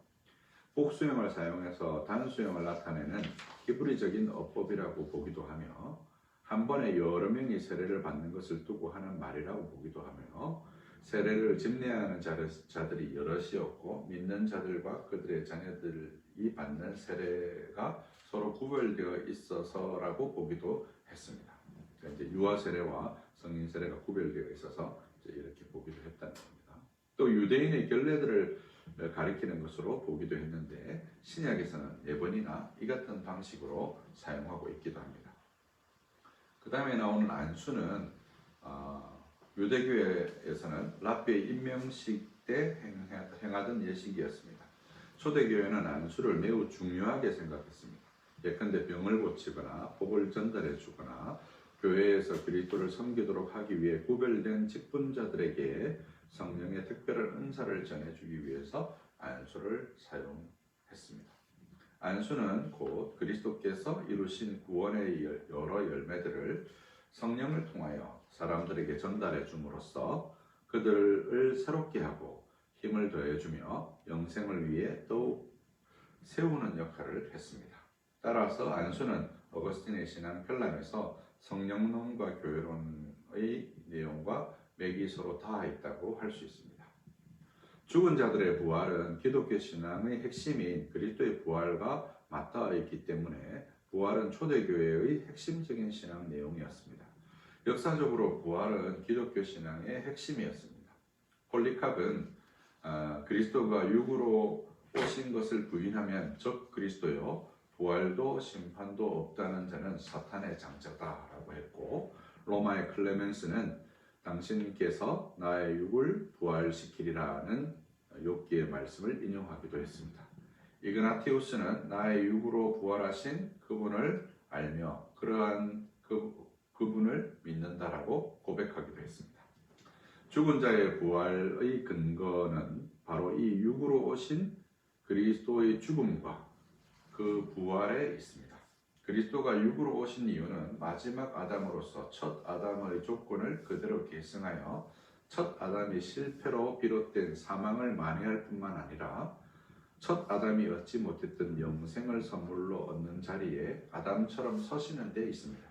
복수형을 사용해서 단수형을 나타내는 히브리적인 어법이라고 보기도 하며 한 번에 여러 명이 세례를 받는 것을 두고 하는 말이라고 보기도 하며 세례를 집례하는 자들이 여럿이었고 믿는 자들과 그들의 자녀들이 받는 세례가 서로 구별되어 있어서라고 보기도 했습니다. 그러니까 이제 유아 세례와 성인 세례가 구별되어 있어서 이렇게 보기도 했다는 겁니다. 또 유대인의 결례들을 가리키는 것으로 보기도 했는데 신약에서는 4번이나 이 같은 방식으로 사용하고 있기도 합니다. 그 다음에 나오는 안수는 유대교회에서는 랍비의 임명식 때 행하던 예식이었습니다. 초대교회는 안수를 매우 중요하게 생각했습니다. 예컨대 병을 고치거나 복을 전달해 주거나 교회에서 그리스도를 섬기도록 하기 위해 구별된 직분자들에게 성령의 특별한 은사를 전해주기 위해서 안수를 사용했습니다. 안수는 곧 그리스도께서 이루신 구원의 여러 열매들을 성령을 통하여 사람들에게 전달해 줌으로써 그들을 새롭게 하고 힘을 더해주며 영생을 위해 더욱 세우는 역할을 했습니다. 따라서 안수는 어거스틴의 신앙 편람에서 성령론과 교회론의 내용과 맥이 서로 닿아 있다고 할 수 있습니다. 죽은 자들의 부활은 기독교 신앙의 핵심인 그리스도의 부활과 맞닿아 있기 때문에 부활은 초대교회의 핵심적인 신앙 내용이었습니다. 역사적으로 부활은 기독교 신앙의 핵심이었습니다. 폴리캅은 그리스도가 육으로 오신 것을 부인하면 적 그리스도요 부활도 심판도 없다는 자는 사탄의 장자다라고 했고 로마의 클레멘스는 당신께서 나의 육을 부활시키리라는 욥기의 말씀을 인용하기도 했습니다. 이그나티우스는 나의 육으로 부활하신 그분을 알며 그러한 그분을 믿는다라고 고백하기도 했습니다. 죽은 자의 부활의 근거는 바로 이 육으로 오신 그리스도의 죽음과 그 부활에 있습니다. 그리스도가 육으로 오신 이유는 마지막 아담으로서 첫 아담의 조건을 그대로 계승하여 첫 아담의 실패로 비롯된 사망을 만회할 뿐만 아니라 첫 아담이 얻지 못했던 영생을 선물로 얻는 자리에 아담처럼 서시는 데 있습니다.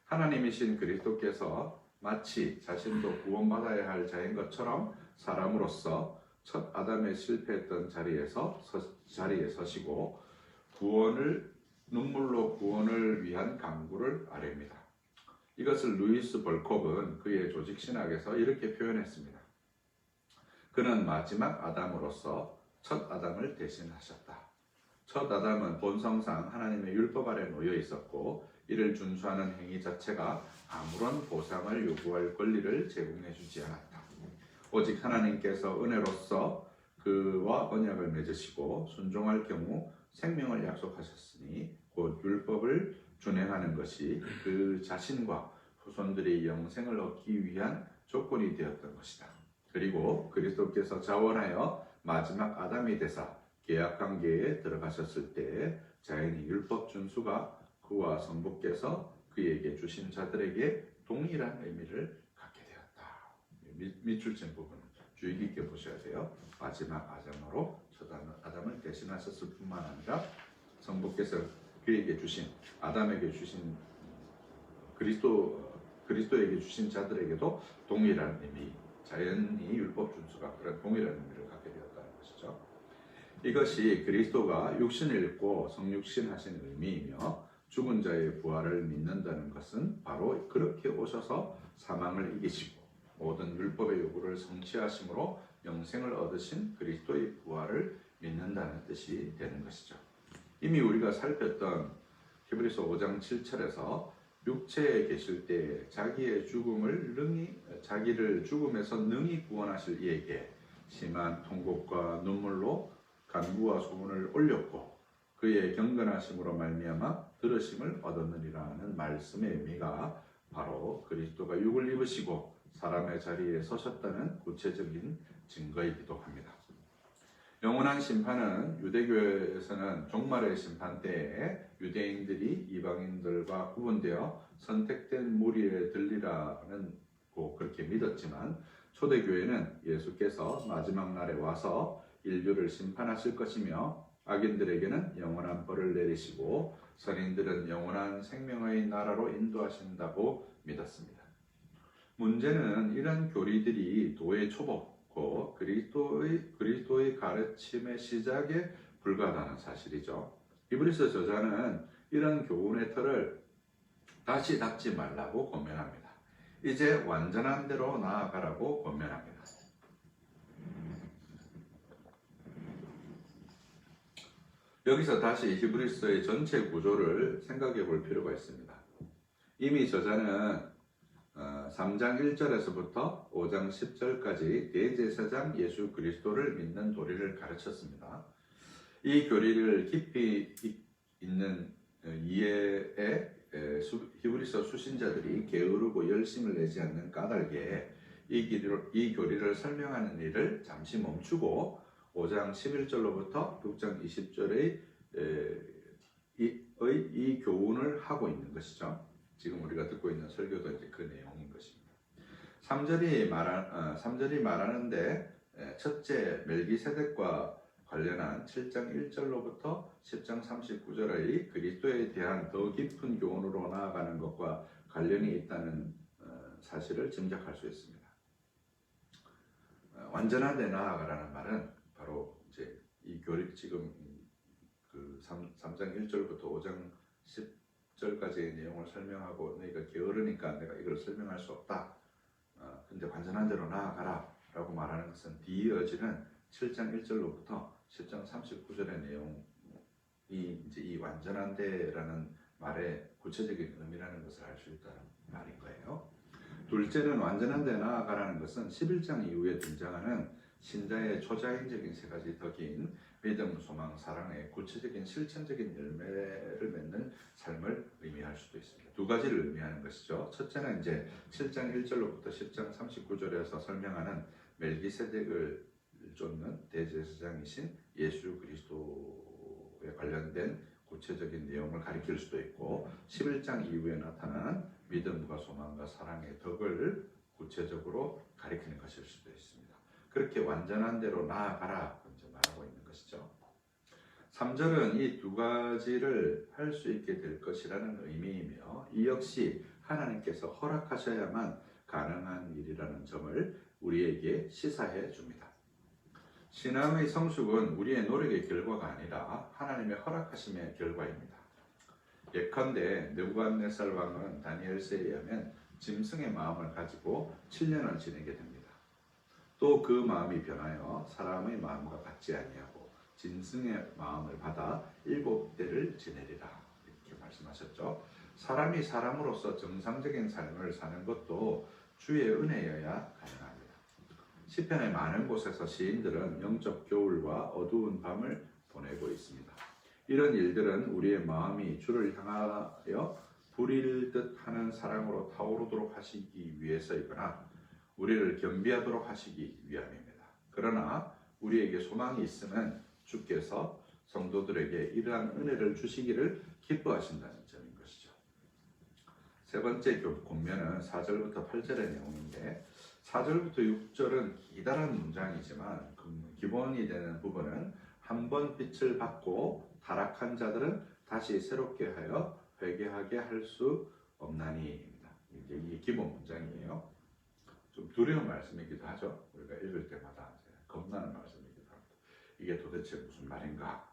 하나님이신 그리스도께서 마치 자신도 구원받아야 할 자인 것처럼 사람으로서 첫 아담의 실패했던 자리에 서시고 눈물로 구원을 위한 강구를 아뢰입니다. 이것을 루이스 벌콥은 그의 조직신학에서 이렇게 표현했습니다. 그는 마지막 아담으로서 첫 아담을 대신하셨다. 첫 아담은 본성상 하나님의 율법 아래 놓여 있었고 이를 준수하는 행위 자체가 아무런 보상을 요구할 권리를 제공해 주지 않았다. 오직 하나님께서 은혜로서 그와 언약을 맺으시고 순종할 경우 생명을 약속하셨으니 곧 율법을 준행하는 것이 그 자신과 후손들이 영생을 얻기 위한 조건이 되었던 것이다. 그리고 그리스도께서 자원하여 마지막 아담이 되사 계약관계에 들어가셨을 때 자연히 율법 준수가 그와 성부께서 그에게 주신 자들에게 동일한 의미를 갖게 되었다. 밑줄 친 부분은 주의 깊게 보셔야 돼요. 마지막 아담으로 첫 아담을 대신하셨을 뿐만 아니라 성부께서 그에게 주신 아담에게 주신 그리스도에게 주신 자들에게도 동일한 의미, 자연히 율법 준수가 그런 동일한 의미를 갖게 되었다는 것이죠. 이것이 그리스도가 육신을 입고 성육신하신 의미이며 죽은 자의 부활을 믿는다는 것은 바로 그렇게 오셔서 사망을 이기시고 모든 율법의 요구를 성취하심으로 영생을 얻으신 그리스도의 부활을 믿는다는 뜻이 되는 것이죠. 이미 우리가 살폈던 히브리서 5장 7절에서 육체에 계실 때 자기를 죽음에서 능히 구원하실 이에게 심한 통곡과 눈물로 간구와 소문을 올렸고 그의 경건하심으로 말미암아 들으심을 얻었느니라는 말씀의 의미가 바로 그리스도가 육을 입으시고 사람의 자리에 서셨다는 구체적인 증거이기도 합니다. 영원한 심판은 유대교에서는 종말의 심판 때에 유대인들이 이방인들과 구분되어 선택된 무리에 들리라는 그렇게 믿었지만 초대교회는 예수께서 마지막 날에 와서 인류를 심판하실 것이며 악인들에게는 영원한 벌을 내리시고 선인들은 영원한 생명의 나라로 인도하신다고 믿었습니다. 문제는 이런 교리들이 도의 초보고 그리스도의 가르침의 시작에 불과하다는 사실이죠. 히브리서 저자는 이런 교훈의 틀을 다시 닫지 말라고 권면합니다. 이제 완전한 대로 나아가라고 권면합니다. 여기서 다시 히브리서의 전체 구조를 생각해 볼 필요가 있습니다. 이미 저자는 3장 1절에서부터 5장 10절까지 대제사장 예수 그리스도를 믿는 도리를 가르쳤습니다. 이 교리를 깊이 있는 이해에 히브리서 수신자들이 게으르고 열심을 내지 않는 까닭에 이 교리를 설명하는 일을 잠시 멈추고 5장 11절로부터 6장 20절의 이 교훈을 하고 있는 것이죠. 지금 우리가 듣고 있는 설교도 이제 그 내용인 것입니다. 3절이 말하는데 첫째 멜기세덱과 관련한 7장 1절로부터 10장 39절의 그리스도에 대한 더 깊은 교훈으로 나아가는 것과 관련이 있다는 사실을 짐작할 수 있습니다. 완전한 데 나아가라는 말은 바로 이제 이 교리 지금 그 3장 1절부터 5장 10절까지의 내용을 설명하고 너희가 게으르니까 내가 이걸 설명할 수 없다. 근데 완전한 대로 나아가라 라고 말하는 것은 뒤이어지는 7장 1절로부터 10장 39절의 내용이 이제 이 완전한 데라는 말의 구체적인 의미라는 것을 알 수 있다는 말인 거예요. 둘째는 완전한 데 나아가라는 것은 11장 이후에 등장하는 신자의 초자연적인 세 가지 덕인 믿음, 소망, 사랑의 구체적인 실천적인 열매를 맺는 삶을 의미할 수도 있습니다. 두 가지를 의미하는 것이죠. 첫째는 이제 7장 1절로부터 10장 39절에서 설명하는 멜기세덱을 쫓는 대제사장이신 예수 그리스도에 관련된 구체적인 내용을 가리킬 수도 있고 11장 이후에 나타나는 믿음과 소망과 사랑의 덕을 구체적으로 가리키는 것일 수도 있습니다. 그렇게 완전한 대로 나아가라 이제 말하고 있는 것이죠. 3절은 이 두 가지를 할 수 있게 될 것이라는 의미이며 이 역시 하나님께서 허락하셔야만 가능한 일이라는 점을 우리에게 시사해 줍니다. 신앙의 성숙은 우리의 노력의 결과가 아니라 하나님의 허락하심의 결과입니다. 예컨대 느부갓네살 왕은 다니엘서에 의하면 짐승의 마음을 가지고 7년을 지내게 됩니다. 또 그 마음이 변하여 사람의 마음과 같지 아니하고 짐승의 마음을 받아 7대를 지내리라 이렇게 말씀하셨죠. 사람이 사람으로서 정상적인 삶을 사는 것도 주의 은혜여야 가능합니다. 시편의 많은 곳에서 시인들은 영적 겨울과 어두운 밤을 보내고 있습니다. 이런 일들은 우리의 마음이 주를 향하여 불일 듯 하는 사랑으로 타오르도록 하시기 위해서이거나 우리를 겸비하도록 하시기 위함입니다. 그러나 우리에게 소망이 있으면 주께서 성도들에게 이러한 은혜를 주시기를 기뻐하신다는 점인 것이죠. 세 번째 권면은 4절부터 8절의 내용인데 4절부터 6절은 기다란 문장이지만 기본이 되는 부분은 한 번 빛을 받고 타락한 자들은 다시 새롭게 하여 회개하게 할 수 없나니입니다. 이게 기본 문장이에요. 좀 두려운 말씀이기도 하죠. 우리가 읽을 때마다 겁나는 말씀이기도 합니다. 이게 도대체 무슨 말인가?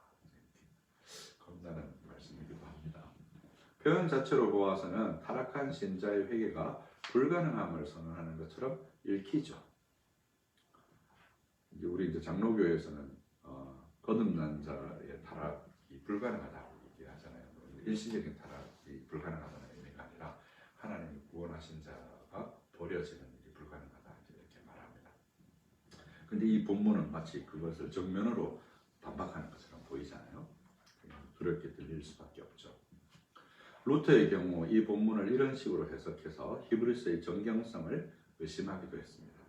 겁나는 말씀이기도 합니다. 표현 자체로 보아서는 타락한 신자의 회개가 불가능함을 선언하는 것처럼 읽히죠. 이제 우리 이제 장로교에서는 거듭난 자의 타락이 불가능하다고 얘기하잖아요. 일시적인 타락이 불가능하다는 의미가 아니라 하나님이 구원하신 자가 버려지는 일이 불가능하다 이렇게 말합니다. 근데 이 본문은 마치 그것을 정면으로 반박하는 것처럼 보이잖아요. 두렵게 들릴 수밖에 없죠. 루터의 경우 이 본문을 이런 식으로 해석해서 히브리서의 정경성을 의심하기도 했습니다.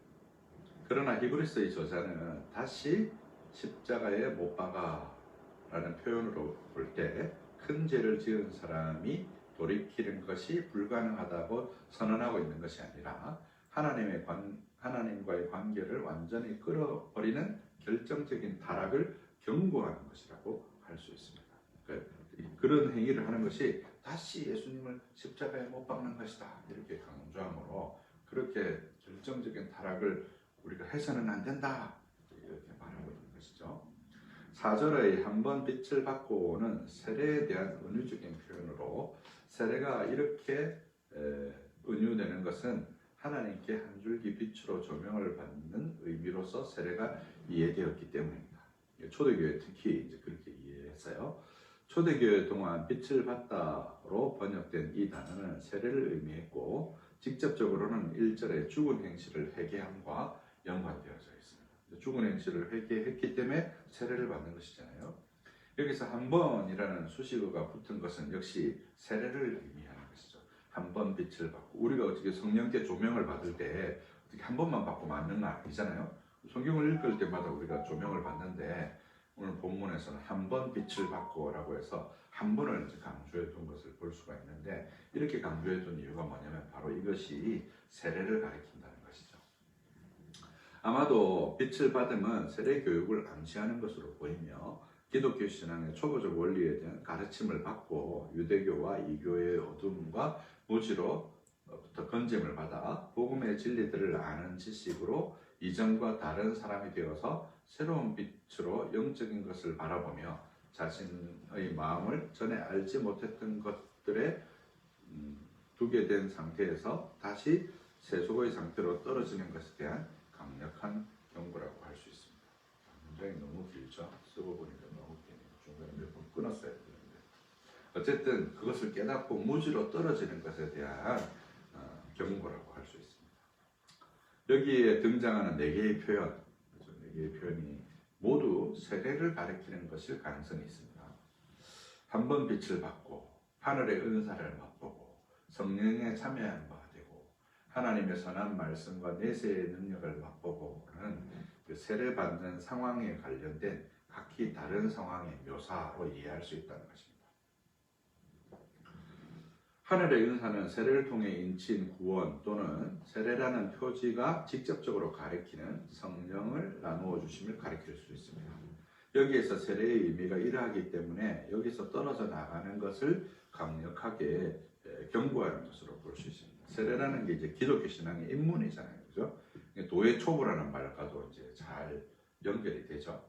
그러나 히브리서의 저자는 다시 십자가에 못 박아라는 표현으로 볼 때 큰 죄를 지은 사람이 돌이키는 것이 불가능하다고 선언하고 있는 것이 아니라 하나님과의 관계를 완전히 끊어버리는 결정적인 타락을 경고하는 것이라고 할 수 있습니다. 그런 행위를 하는 것이 다시 예수님을 십자가에 못 박는 것이다 이렇게 강조함으로 그렇게 결정적인 타락을 우리가 해서는 안 된다 이렇게 말하고 있는 것이죠. 4절의 한 번 빛을 받고는 세례에 대한 은유적인 표현으로 세례가 이렇게 은유되는 것은 하나님께 한 줄기 빛으로 조명을 받는 의미로서 세례가 이해되었기 때문입니다. 초대교회 특히 이제 그렇게 이해했어요. 초대교회 동안 빛을 받다로 번역된 이 단어는 세례를 의미했고 직접적으로는 1절의 죽은 행실을 회개함과 연관되어져 있습니다. 죽은 행실을 회개했기 때문에 세례를 받는 것이잖아요. 여기서 한 번이라는 수식어가 붙은 것은 역시 세례를 의미하는 것이죠. 한 번 빛을 받고 우리가 어떻게 성령께 조명을 받을 때 어떻게 한 번만 받고 맞는 거 아니잖아요. 성경을 읽을 때마다 우리가 조명을 받는데 오늘 본문에서는 한 번 빛을 받고라고 해서 한 번을 이제 강조해 둔 것을 볼 수가 있는데 이렇게 강조해 둔 이유가 뭐냐면 바로 이것이 세례를 가리킨다는 것이죠. 아마도 빛을 받음은 세례 교육을 암시하는 것으로 보이며 기독교 신앙의 초보적 원리에 대한 가르침을 받고 유대교와 이교의 어둠과 무지로부터 건짐을 받아 복음의 진리들을 아는 지식으로 이전과 다른 사람이 되어서 새로운 빛으로 영적인 것을 바라보며 자신의 마음을 전에 알지 못했던 것들에 두게 된 상태에서 다시 세속의 상태로 떨어지는 것에 대한 강력한 경고라고 할 수 있습니다. 문장이 너무 길죠? 쓰고 보니까 너무 기네요. 중간에 몇 번 끊었어야 되는데 어쨌든 그것을 깨닫고 무지로 떨어지는 것에 대한 경고라고 할 수 있습니다. 여기에 등장하는 4개의 표현, 4개의 표현이 모두 세례를 가리키는 것일 가능성이 있습니다. 한 번 빛을 받고 하늘의 은사를 맛보고 성령에 참여한 바 되고 하나님의 선한 말씀과 내세의 능력을 맛보고는 그 세례 받는 상황에 관련된 각기 다른 상황의 묘사로 이해할 수 있다는 것입니다. 하늘의 은사는 세례를 통해 인친 구원 또는 세례라는 표지가 직접적으로 가리키는 성령을 나누어 주심을 가리킬 수 있습니다. 여기에서 세례의 의미가 이러하기 때문에 여기서 떨어져 나가는 것을 강력하게 경고하는 것으로 볼 수 있습니다. 세례라는 게 이제 기독교 신앙의 입문이잖아요, 그죠? 도의 초보라는 말과도 이제 잘 연결이 되죠.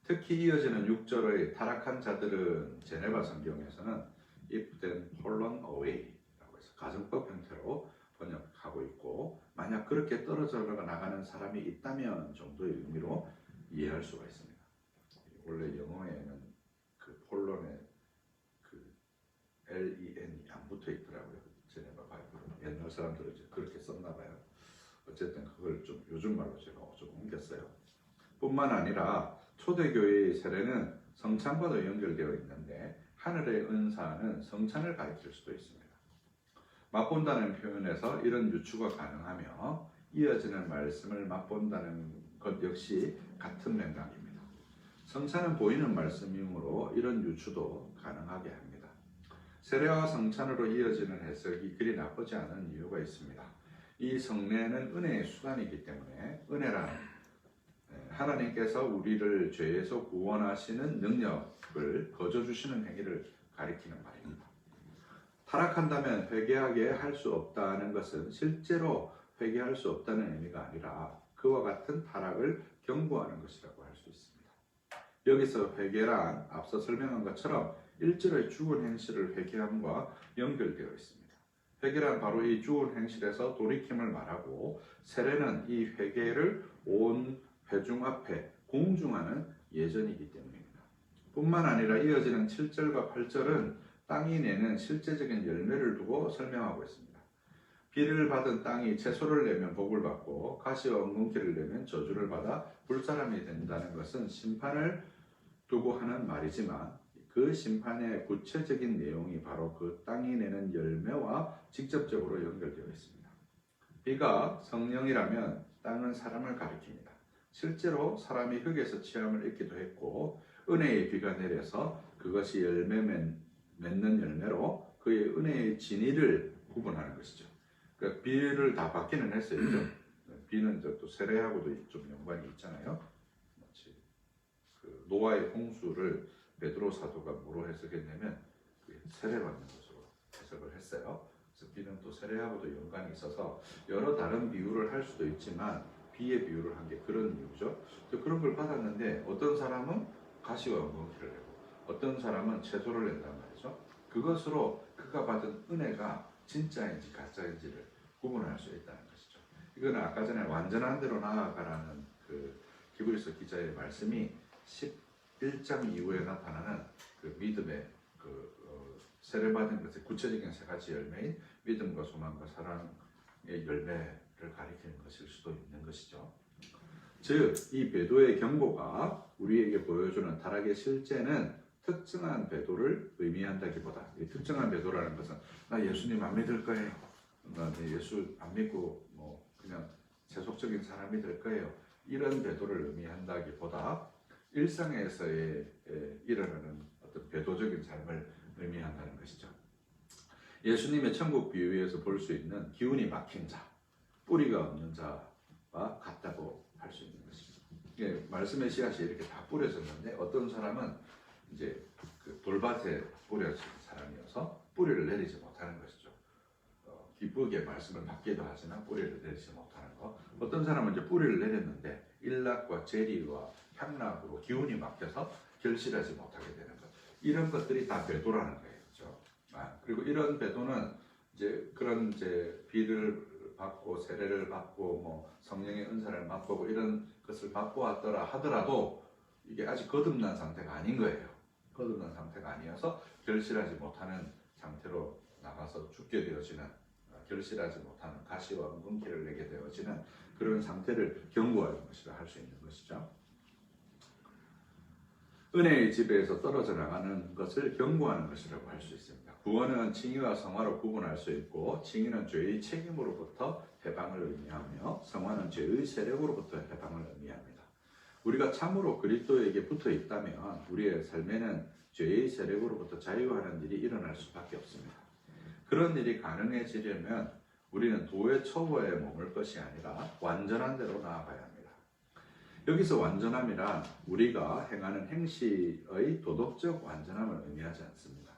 특히 이어지는 6절의 타락한 자들은 제네바 성경에서는 if then fallen away라고 해서 가정법 형태로 번역하고 있고, 만약 그렇게 떨어져 나가는 사람이 있다면 정도의 의미로 이해할 수가 있습니다. 원래 영어에는 그 폴론에 그 L-E-N이 안 붙어 있더라고요. 제네바 바이블은 옛날 사람들은 이제 그렇게 썼나 봐요. 어쨌든 그걸 좀 요즘 말로 제가 좀 옮겼어요. 뿐만 아니라 초대교회의 세례는 성찬과도 연결되어 있는데 하늘의 은사는 성찬을 가리킬 수도 있습니다. 맛본다는 표현에서 이런 유추가 가능하며 이어지는 말씀을 맛본다는 것 역시 같은 맥락입니다. 성찬은 보이는 말씀이므로 이런 유추도 가능하게 합니다. 세례와 성찬으로 이어지는 해석이 그리 나쁘지 않은 이유가 있습니다. 이 성례는 은혜의 수단이기 때문에 은혜란 하나님께서 우리를 죄에서 구원하시는 능력을 거저주시는 행위를 가리키는 말입니다. 타락한다면 회개하게 할 수 없다는 것은 실제로 회개할 수 없다는 의미가 아니라 그와 같은 타락을 경고하는 것이라고 할 수 있습니다. 여기서 회개란 앞서 설명한 것처럼 일절의 죽은 행실을 회개함과 연결되어 있습니다. 회개란 바로 이 죽은 행실에서 돌이킴을 말하고, 세례는 이 회개를 온 회중 앞에 공중하는 예전이기 때문입니다. 뿐만 아니라 이어지는 7절과 8절은 땅이 내는 실제적인 열매를 두고 설명하고 있습니다. 비를 받은 땅이 채소를 내면 복을 받고 가시와 엉겅퀴를 내면 저주를 받아 불사람이 된다는 것은 심판을 두고 하는 말이지만, 그 심판의 구체적인 내용이 바로 그 땅이 내는 열매와 직접적으로 연결되어 있습니다. 비가 성령이라면 땅은 사람을 가리킵니다. 실제로 사람이 흙에서 취함을 입기도 했고, 은혜의 비가 내려서 그것이 열매 맺는 열매로 그의 은혜의 진위를 구분하는 것이죠. 그러니까 비를 다 받기는 했어요. 비는 또 세례하고도 좀 연관이 있잖아요. 마치 그 노아의 홍수를 베드로 사도가 뭐로 해석했냐면 세례받는 것으로 해석을 했어요. 그래서 비는 또 세례하고도 연관이 있어서 여러 다른 비유를 할 수도 있지만 비의 비유를 한 게 그런 이유죠. 그런 걸 받았는데 어떤 사람은 가시와 엉겅퀴를 내고 어떤 사람은 채소를 낸단 말이죠. 그것으로 그가 받은 은혜가 진짜인지 가짜인지를 구분할 수 있다는 것이죠. 이거는 아까 전에 완전한 대로 나아가라는 그 히브리서 기자의 말씀이 11장 이후에 나타나는 그 믿음의 세례받은 것의 구체적인 세 가지 열매인 믿음과 소망과 사랑의 열매를 가리키는 것일 수도 있는 것이죠. 즉, 이 배도의 경고가 우리에게 보여주는 타락의 실제는 특정한 배도를 의미한다기보다, 이 특정한 배도라는 것은 나 예수님 안 믿을 거예요, 나 예수 안 믿고 뭐 그냥 세속적인 사람이 될 거예요, 이런 배도를 의미한다기보다 일상에서의 일어나는 어떤 배도적인 삶을 의미한다는 것이죠. 예수님의 천국 비유에서 볼 수 있는 기운이 막힌 자, 뿌리가 없는 자와 같다고 할 수 있는 것입니다. 예, 말씀의 씨앗이 이렇게 다 뿌려졌는데 어떤 사람은 이제 그 돌밭에 뿌려진 사람이어서 뿌리를 내리지 못하는 것이죠. 기쁘게 말씀을 받기도 하지만 뿌리를 내리지 못하는 것. 어떤 사람은 이제 뿌리를 내렸는데 일락과 재리와 향락으로 기운이 막혀서 결실하지 못하게 되는 것. 이런 것들이 다 배도라는 거예요, 그렇죠? 그리고 이런 배도는 이제 그런 이제 비를 받고 세례를 받고 뭐 성령의 은사를 맛보고 이런 것을 맛보았더라 하더라도 이게 아직 거듭난 상태가 아닌 거예요. 거듭난 상태가 아니어서 결실하지 못하는 상태로 나가서 죽게 되어지는, 결실하지 못하는 가시와 엉겅퀴를 내게 되어지는 그런 상태를 경고하는 것이라 할 수 있는 것이죠. 은혜의 지배에서 떨어져 나가는 것을 경고하는 것이라고 할 수 있습니다. 구원은 칭의와 성화로 구분할 수 있고, 칭의는 죄의 책임으로부터 해방을 의미하며 성화는 죄의 세력으로부터 해방을 의미합니다. 우리가 참으로 그리스도에게 붙어 있다면 우리의 삶에는 죄의 세력으로부터 자유하는 일이 일어날 수밖에 없습니다. 그런 일이 가능해지려면 우리는 도의 초보에 머물 것이 아니라 완전한 대로 나아가야 합니다. 여기서 완전함이란 우리가 행하는 행시의 도덕적 완전함을 의미하지 않습니다.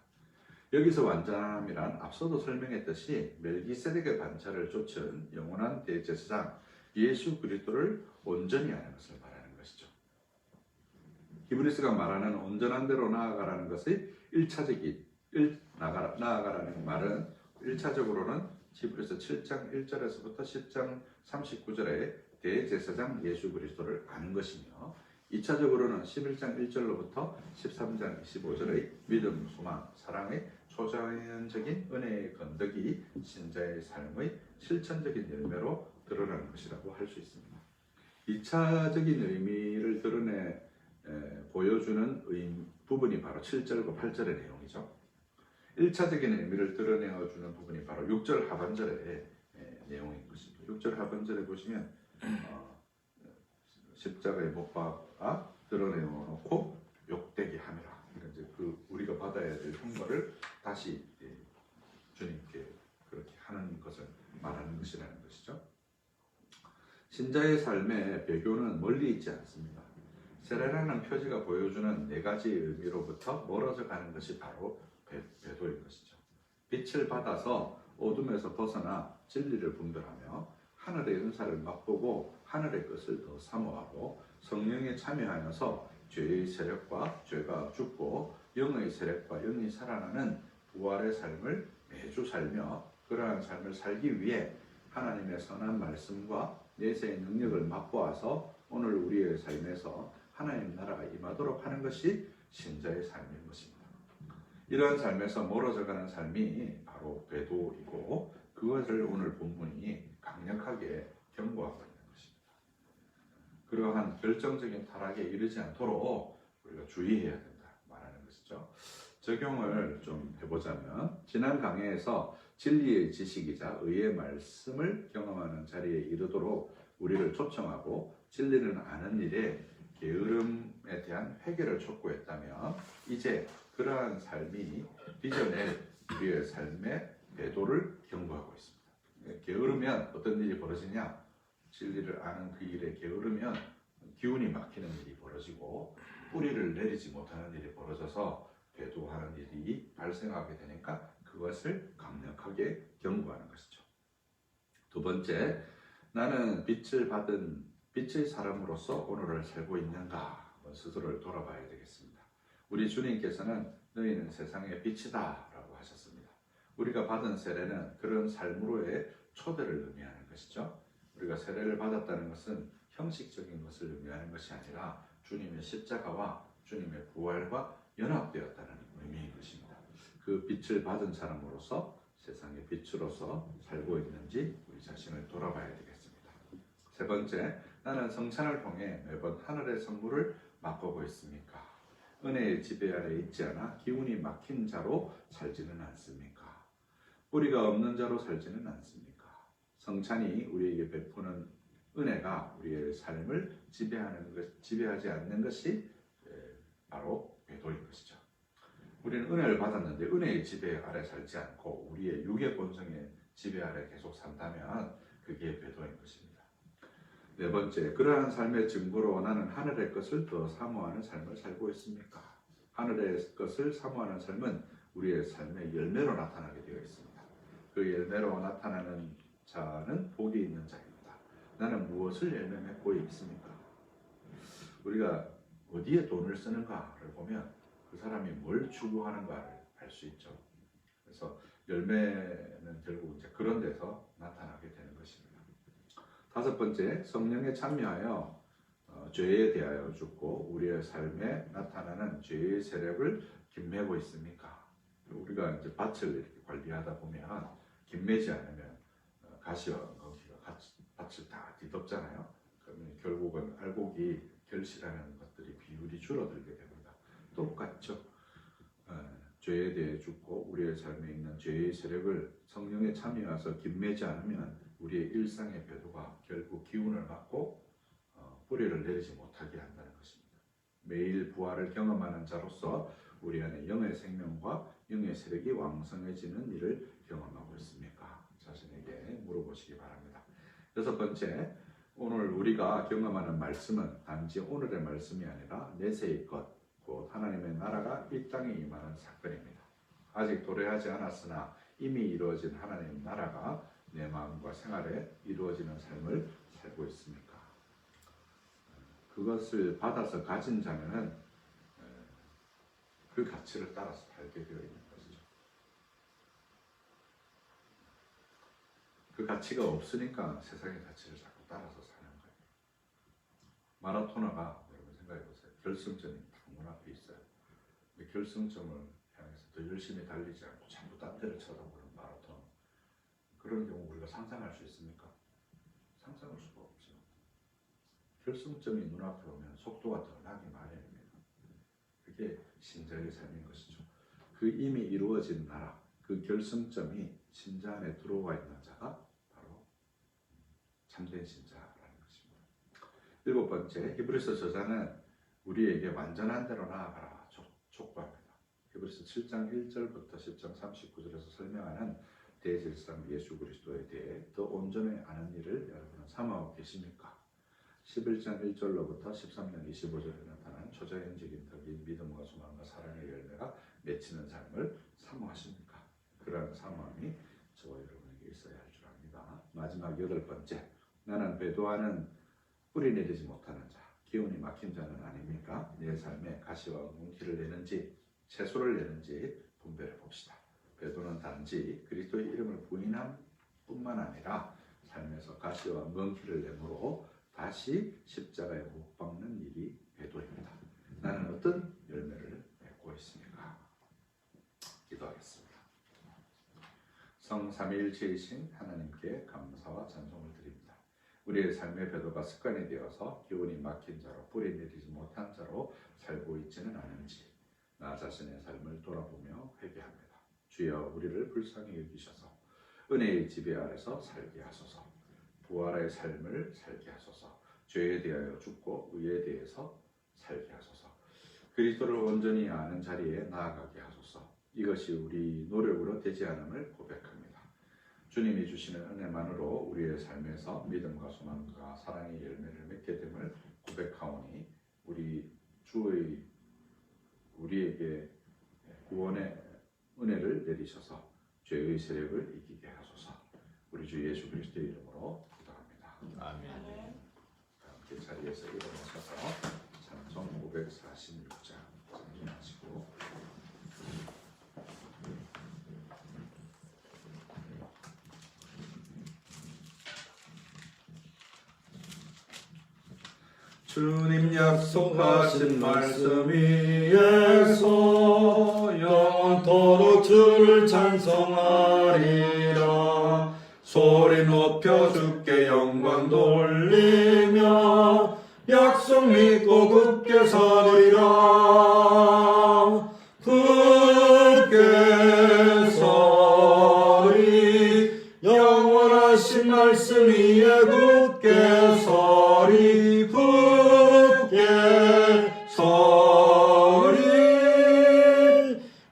여기서 완전함이란 앞서도 설명했듯이 멜기세덱의 반차를 쫓은 영원한 대제사장 예수 그리스도를 온전히 하는 것을 말하는 것이죠. 히브리스가 말하는 온전한 대로 나아가라는 것의 나아가라는 말은 1차적으로는 히브리서 7장 1절에서부터 10장 39절에 대제사장 예수 그리스도를 아는 것이며 2차적으로는 11장 1절로부터 13장 25절의 믿음, 소망, 사랑의 초자연적인 은혜의 건덕이 신자의 삶의 실천적인 열매로 드러나는 것이라고 할 수 있습니다. 2차적인 의미를 보여주는 부분이 바로 7절과 8절의 내용이죠. 1차적인 의미를 드러내주는 부분이 바로 6절 하반절의 내용인 것입니다. 6절 하반절에 보시면 십자가에 못 박아 드러내놓고 욕되게 함이라. 그러니까 이제 우리가 받아야 될 형벌을 다시 주님께 그렇게 하는 것을 말하는 것이라는 것이죠. 신자의 삶의 배교는 멀리 있지 않습니다. 세례라는 표지가 보여주는 네 가지 의미로부터 멀어져 가는 것이 바로 배도인 것이죠. 빛을 받아서 어둠에서 벗어나 진리를 분별하며 하늘의 은사를 맛보고 하늘의 것을 더 사모하고 성령에 참여하여서 죄의 세력과 죄가 죽고 영의 세력과 영이 살아나는 부활의 삶을 매주 살며 그러한 삶을 살기 위해 하나님의 선한 말씀과 내세의 능력을 맛보아서 오늘 우리의 삶에서 하나님 나라가 임하도록 하는 것이 신자의 삶인 것입니다. 이러한 삶에서 멀어져가는 삶이 바로 배도이고 그것을 오늘 본문이 강력하게 경고하고 있는 것입니다. 그러한 결정적인 타락에 이르지 않도록 우리가 주의해야 된다 말하는 것이죠. 적용을 좀 해보자면 지난 강해에서 진리의 지식이자 의의 말씀을 경험하는 자리에 이르도록 우리를 초청하고 진리는 아는 일에 게으름에 대한 회개를 촉구했다면 이제 그러한 삶이 빚어낼 우리의 삶의 배도를 경고하고 있습니다. 게으르면 어떤 일이 벌어지냐? 진리를 아는 그 일에 게으르면 기운이 막히는 일이 벌어지고 뿌리를 내리지 못하는 일이 벌어져서 배도하는 일이 발생하게 되니까 그것을 강력하게 경고하는 것이죠. 두 번째, 나는 빛을 받은 빛의 사람으로서 오늘을 살고 있는가? 스스로를 돌아봐야 되겠습니다. 우리 주님께서는 너희는 세상의 빛이다 라고 하셨습니다. 우리가 받은 세례는 그런 삶으로의 초대를 의미하는 것이죠. 우리가 세례를 받았다는 것은 형식적인 것을 의미하는 것이 아니라 주님의 십자가와 주님의 부활과 연합되었다는 의미인 것입니다. 그 빛을 받은 사람으로서 세상의 빛으로서 살고 있는지 우리 자신을 돌아봐야 되겠습니다. 세 번째, 나는 성찬을 통해 매번 하늘의 선물을 맛보고 있습니까? 은혜의 지배 아래 있지 않아 기운이 막힌 자로 살지는 않습니까? 뿌리가 없는 자로 살지는 않습니까? 성찬이 우리에게 베푸는 은혜가 우리의 삶을 지배하지 않는 것이 바로 배도인 것이죠. 우리는 은혜를 받았는데 은혜의 지배 아래 살지 않고 우리의 육의 본성의 지배 아래 계속 산다면 그게 배도인 것입니다. 네 번째, 그러한 삶의 증거로 나는 하늘의 것을 더 사모하는 삶을 살고 있습니까? 하늘의 것을 사모하는 삶은 우리의 삶의 열매로 나타나게 되어 있습니다. 그 열매로 나타나는 자는 복이 있는 자입니다. 나는 무엇을 열매 맺고 있습니까? 우리가 어디에 돈을 쓰는가를 보면 그 사람이 뭘 추구하는가를 알 수 있죠. 그래서 열매는 결국 이제 그런 데서 나타나게 되는 것입니다. 다섯 번째, 성령에 참여하여 죄에 대하여 죽고 우리의 삶에 나타나는 죄의 세력을 김매고 있습니까? 우리가 이제 밭을 이렇게 관리하다 보면 김매지 않으면 가시와 거기가 밭을 다 뒤덮잖아요. 그러면 결국은 알곡이 결실하는 것들이 비율이 줄어들게 됩니다. 똑같죠. 죄에 대해 죽고 우리의 삶에 있는 죄의 세력을 성령에 참여해서 김매지 않으면 우리의 일상의 배도가 결국 기운을 막고 뿌리를 내리지 못하게 한다는 것입니다. 매일 부활을 경험하는 자로서 우리 안에 영의 생명과 영의 세력이 왕성해지는 일을 경험하고 있습니까? 자신에게 물어보시기 바랍니다. 6번째, 오늘 우리가 경험하는 말씀은 단지 오늘의 말씀이 아니라 내세의 것, 곧 하나님의 나라가 이 땅에 임하는 사건입니다. 아직 도래하지 않았으나 이미 이루어진 하나님의 나라가 내 마음과 생활에 이루어지는 삶을 살고 있습니까? 그것을 받아서 가진 자는 그 가치를 따라서 살게 되어 있는 것이죠. 그 가치가 없으니까 세상의 가치를 자꾸 따라서 사는 거예요. 마라토너가 여러분 생각해 보세요. 결승점이 딱 문 앞에 있어요. 근데 결승점을 향해서 더 열심히 달리지 않고 자꾸 딴 데를 쳐다보는 마라토너. 그런 경우 우리가 상상할 수 있습니까? 상상할 수가 없죠. 결승점이 눈앞에 오면 속도가 더 나기 마련입니다. 그게 신자의 삶인 것이죠. 그 이미 이루어진 나라, 그 결승점이 신자 안에 들어와 있는 자가 바로 참된 신자라는 것입니다. 7번째, 히브리서 저자는 우리에게 완전한 대로 나아가라 촉구합니다. 히브리서 7장 1절부터 10장 39절에서 설명하는 대질상 예수 그리스도에 대해 더 온전히 아는 일을 여러분은 삼아오고 계십니까? 11장 1절로부터 13장 25절에 나타난 초자연적인 덕인 믿음과 소망과 사랑의 열매가 맺히는 삶을 사모하십니까? 그러한 사모함이 저와 여러분에게 있어야 할 줄 압니다. 마지막 8번째, 나는 배도하는 뿌리 내리지 못하는 자, 기운이 막힌 자는 아닙니까? 내 삶에 가시와 뭉티를 내는지 채소를 내는지 분별해 봅시다. 배도는 단지 그리스도의 이름을 부인함 뿐만 아니라 삶에서 가시와 멍티를 내므로 다시 십자가에 못 박는 일이 배도입니다. 나는 어떤 열매를 맺고 있습니까? 기도하겠습니다. 성삼위일체이신 하나님께 감사와 찬송을 드립니다. 우리의 삶의 배도가 습관이 되어서 기운이 막힌 자로 뿌리 내리지 못한 자로 살고 있지는 않은지 나 자신의 삶을 돌아보며 회개합니다. 주여 우리를 불쌍히 여기셔서 은혜의 지배 아래서 살게 하소서. 부활의 삶을 살게 하소서. 죄에 대하여 죽고 의에 대해서 살게 하소서. 그리스도를 온전히 아는 자리에 나아가게 하소서. 이것이 우리 노력으로 되지 않음을 고백합니다. 주님이 주시는 은혜만으로 우리의 삶에서 믿음과 소망과 사랑의 열매를 맺게 됨을 고백하오니 우리에게 구원의 은혜를 내리셔서 죄의 세력을 이기게 하소서. 우리 주 예수 그리스도의 이름으로 기도합니다. 아멘. 함께 자리에서 일어나셔서 찬송 546장 찬송하시고 주님 약속하신 말씀 위에서 영원토록 주를 찬송하리라. 소리 높여 주께 영광 돌리며 약속 믿고 굳게 서리라. 굳게 서리 영원하신 말씀 위에 굳게 서리.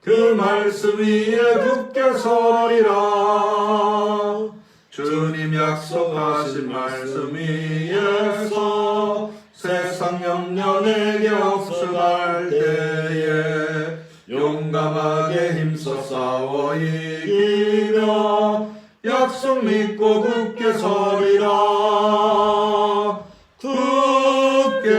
그 말씀 위에 굳게 서리라. 주님 약속하신 말씀 위에서 세상 염려 내게 없어갈 때에 용감하게 힘써 싸워 이기며 약속 믿고 굳게 서리라. 굳게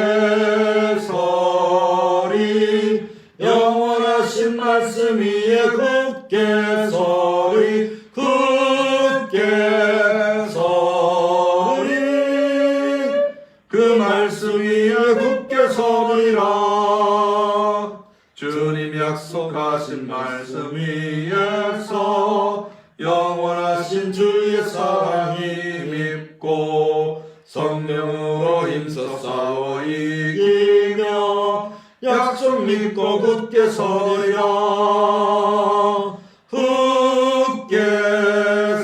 서리 영원하신 말씀 위에 굳게 서리. 굳게 서리 그 말씀 위에 굳게 서리라. 주님 약속하신 말씀 위에서 영원하신 주의 사랑이 밉고 성령으로 힘써 싸워 이기며 약속 믿고 굳게 서리라. 굳게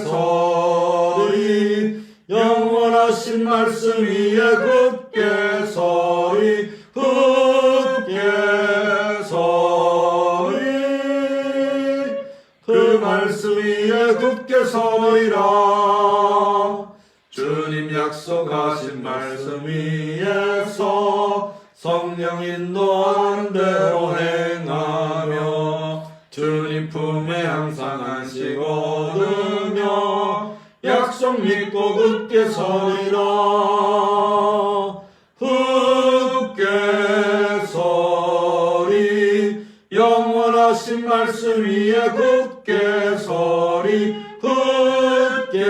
서리 영원하신 말씀 위에 굳게 서리. 굳게 서리 그 말씀 위에 말씀 위에서 성령 인도하는 대로 행하며 주님 품에 항상 안식 얻으며 약속 믿고 굳게 서리라. 굳게 서리 영원하신 말씀 위에 굳게 서리 굳게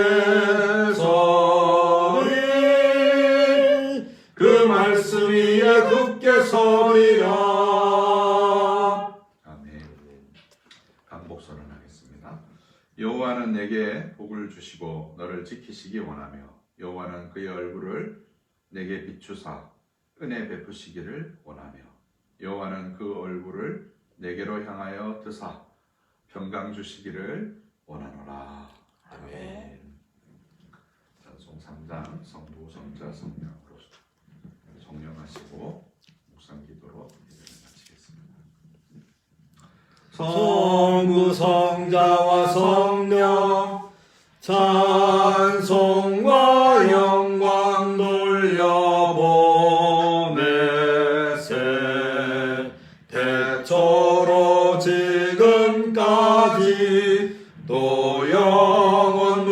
서리 그 말씀 위에 굳게 서리라. 아멘. 강복 선언하겠습니다. 여호와는 내게 복을 주시고 너를 지키시기 원하며 여호와는 그의 얼굴을 내게 비추사 은혜 베푸시기를 원하며 여호와는 그 얼굴을 내게로 향하여 드사 평강 주시기를 원하노라. 아멘. 찬송 3장 성부 성자 성령으로 성령하시고 묵상 기도로 예배를 마치겠습니다. 성부 성자와 성령 찬송과 영광 돌려보내세 대초로 지금까지 또 영원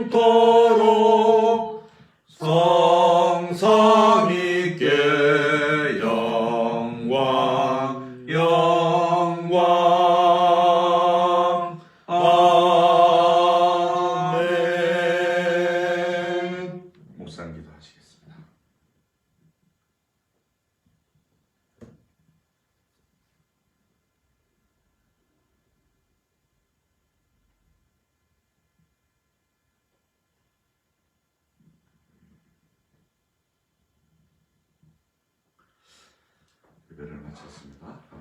무궁토록 성삼위께 영광 영광 아멘. 묵상 기도하시겠습니다. 예배를 마쳤습니다.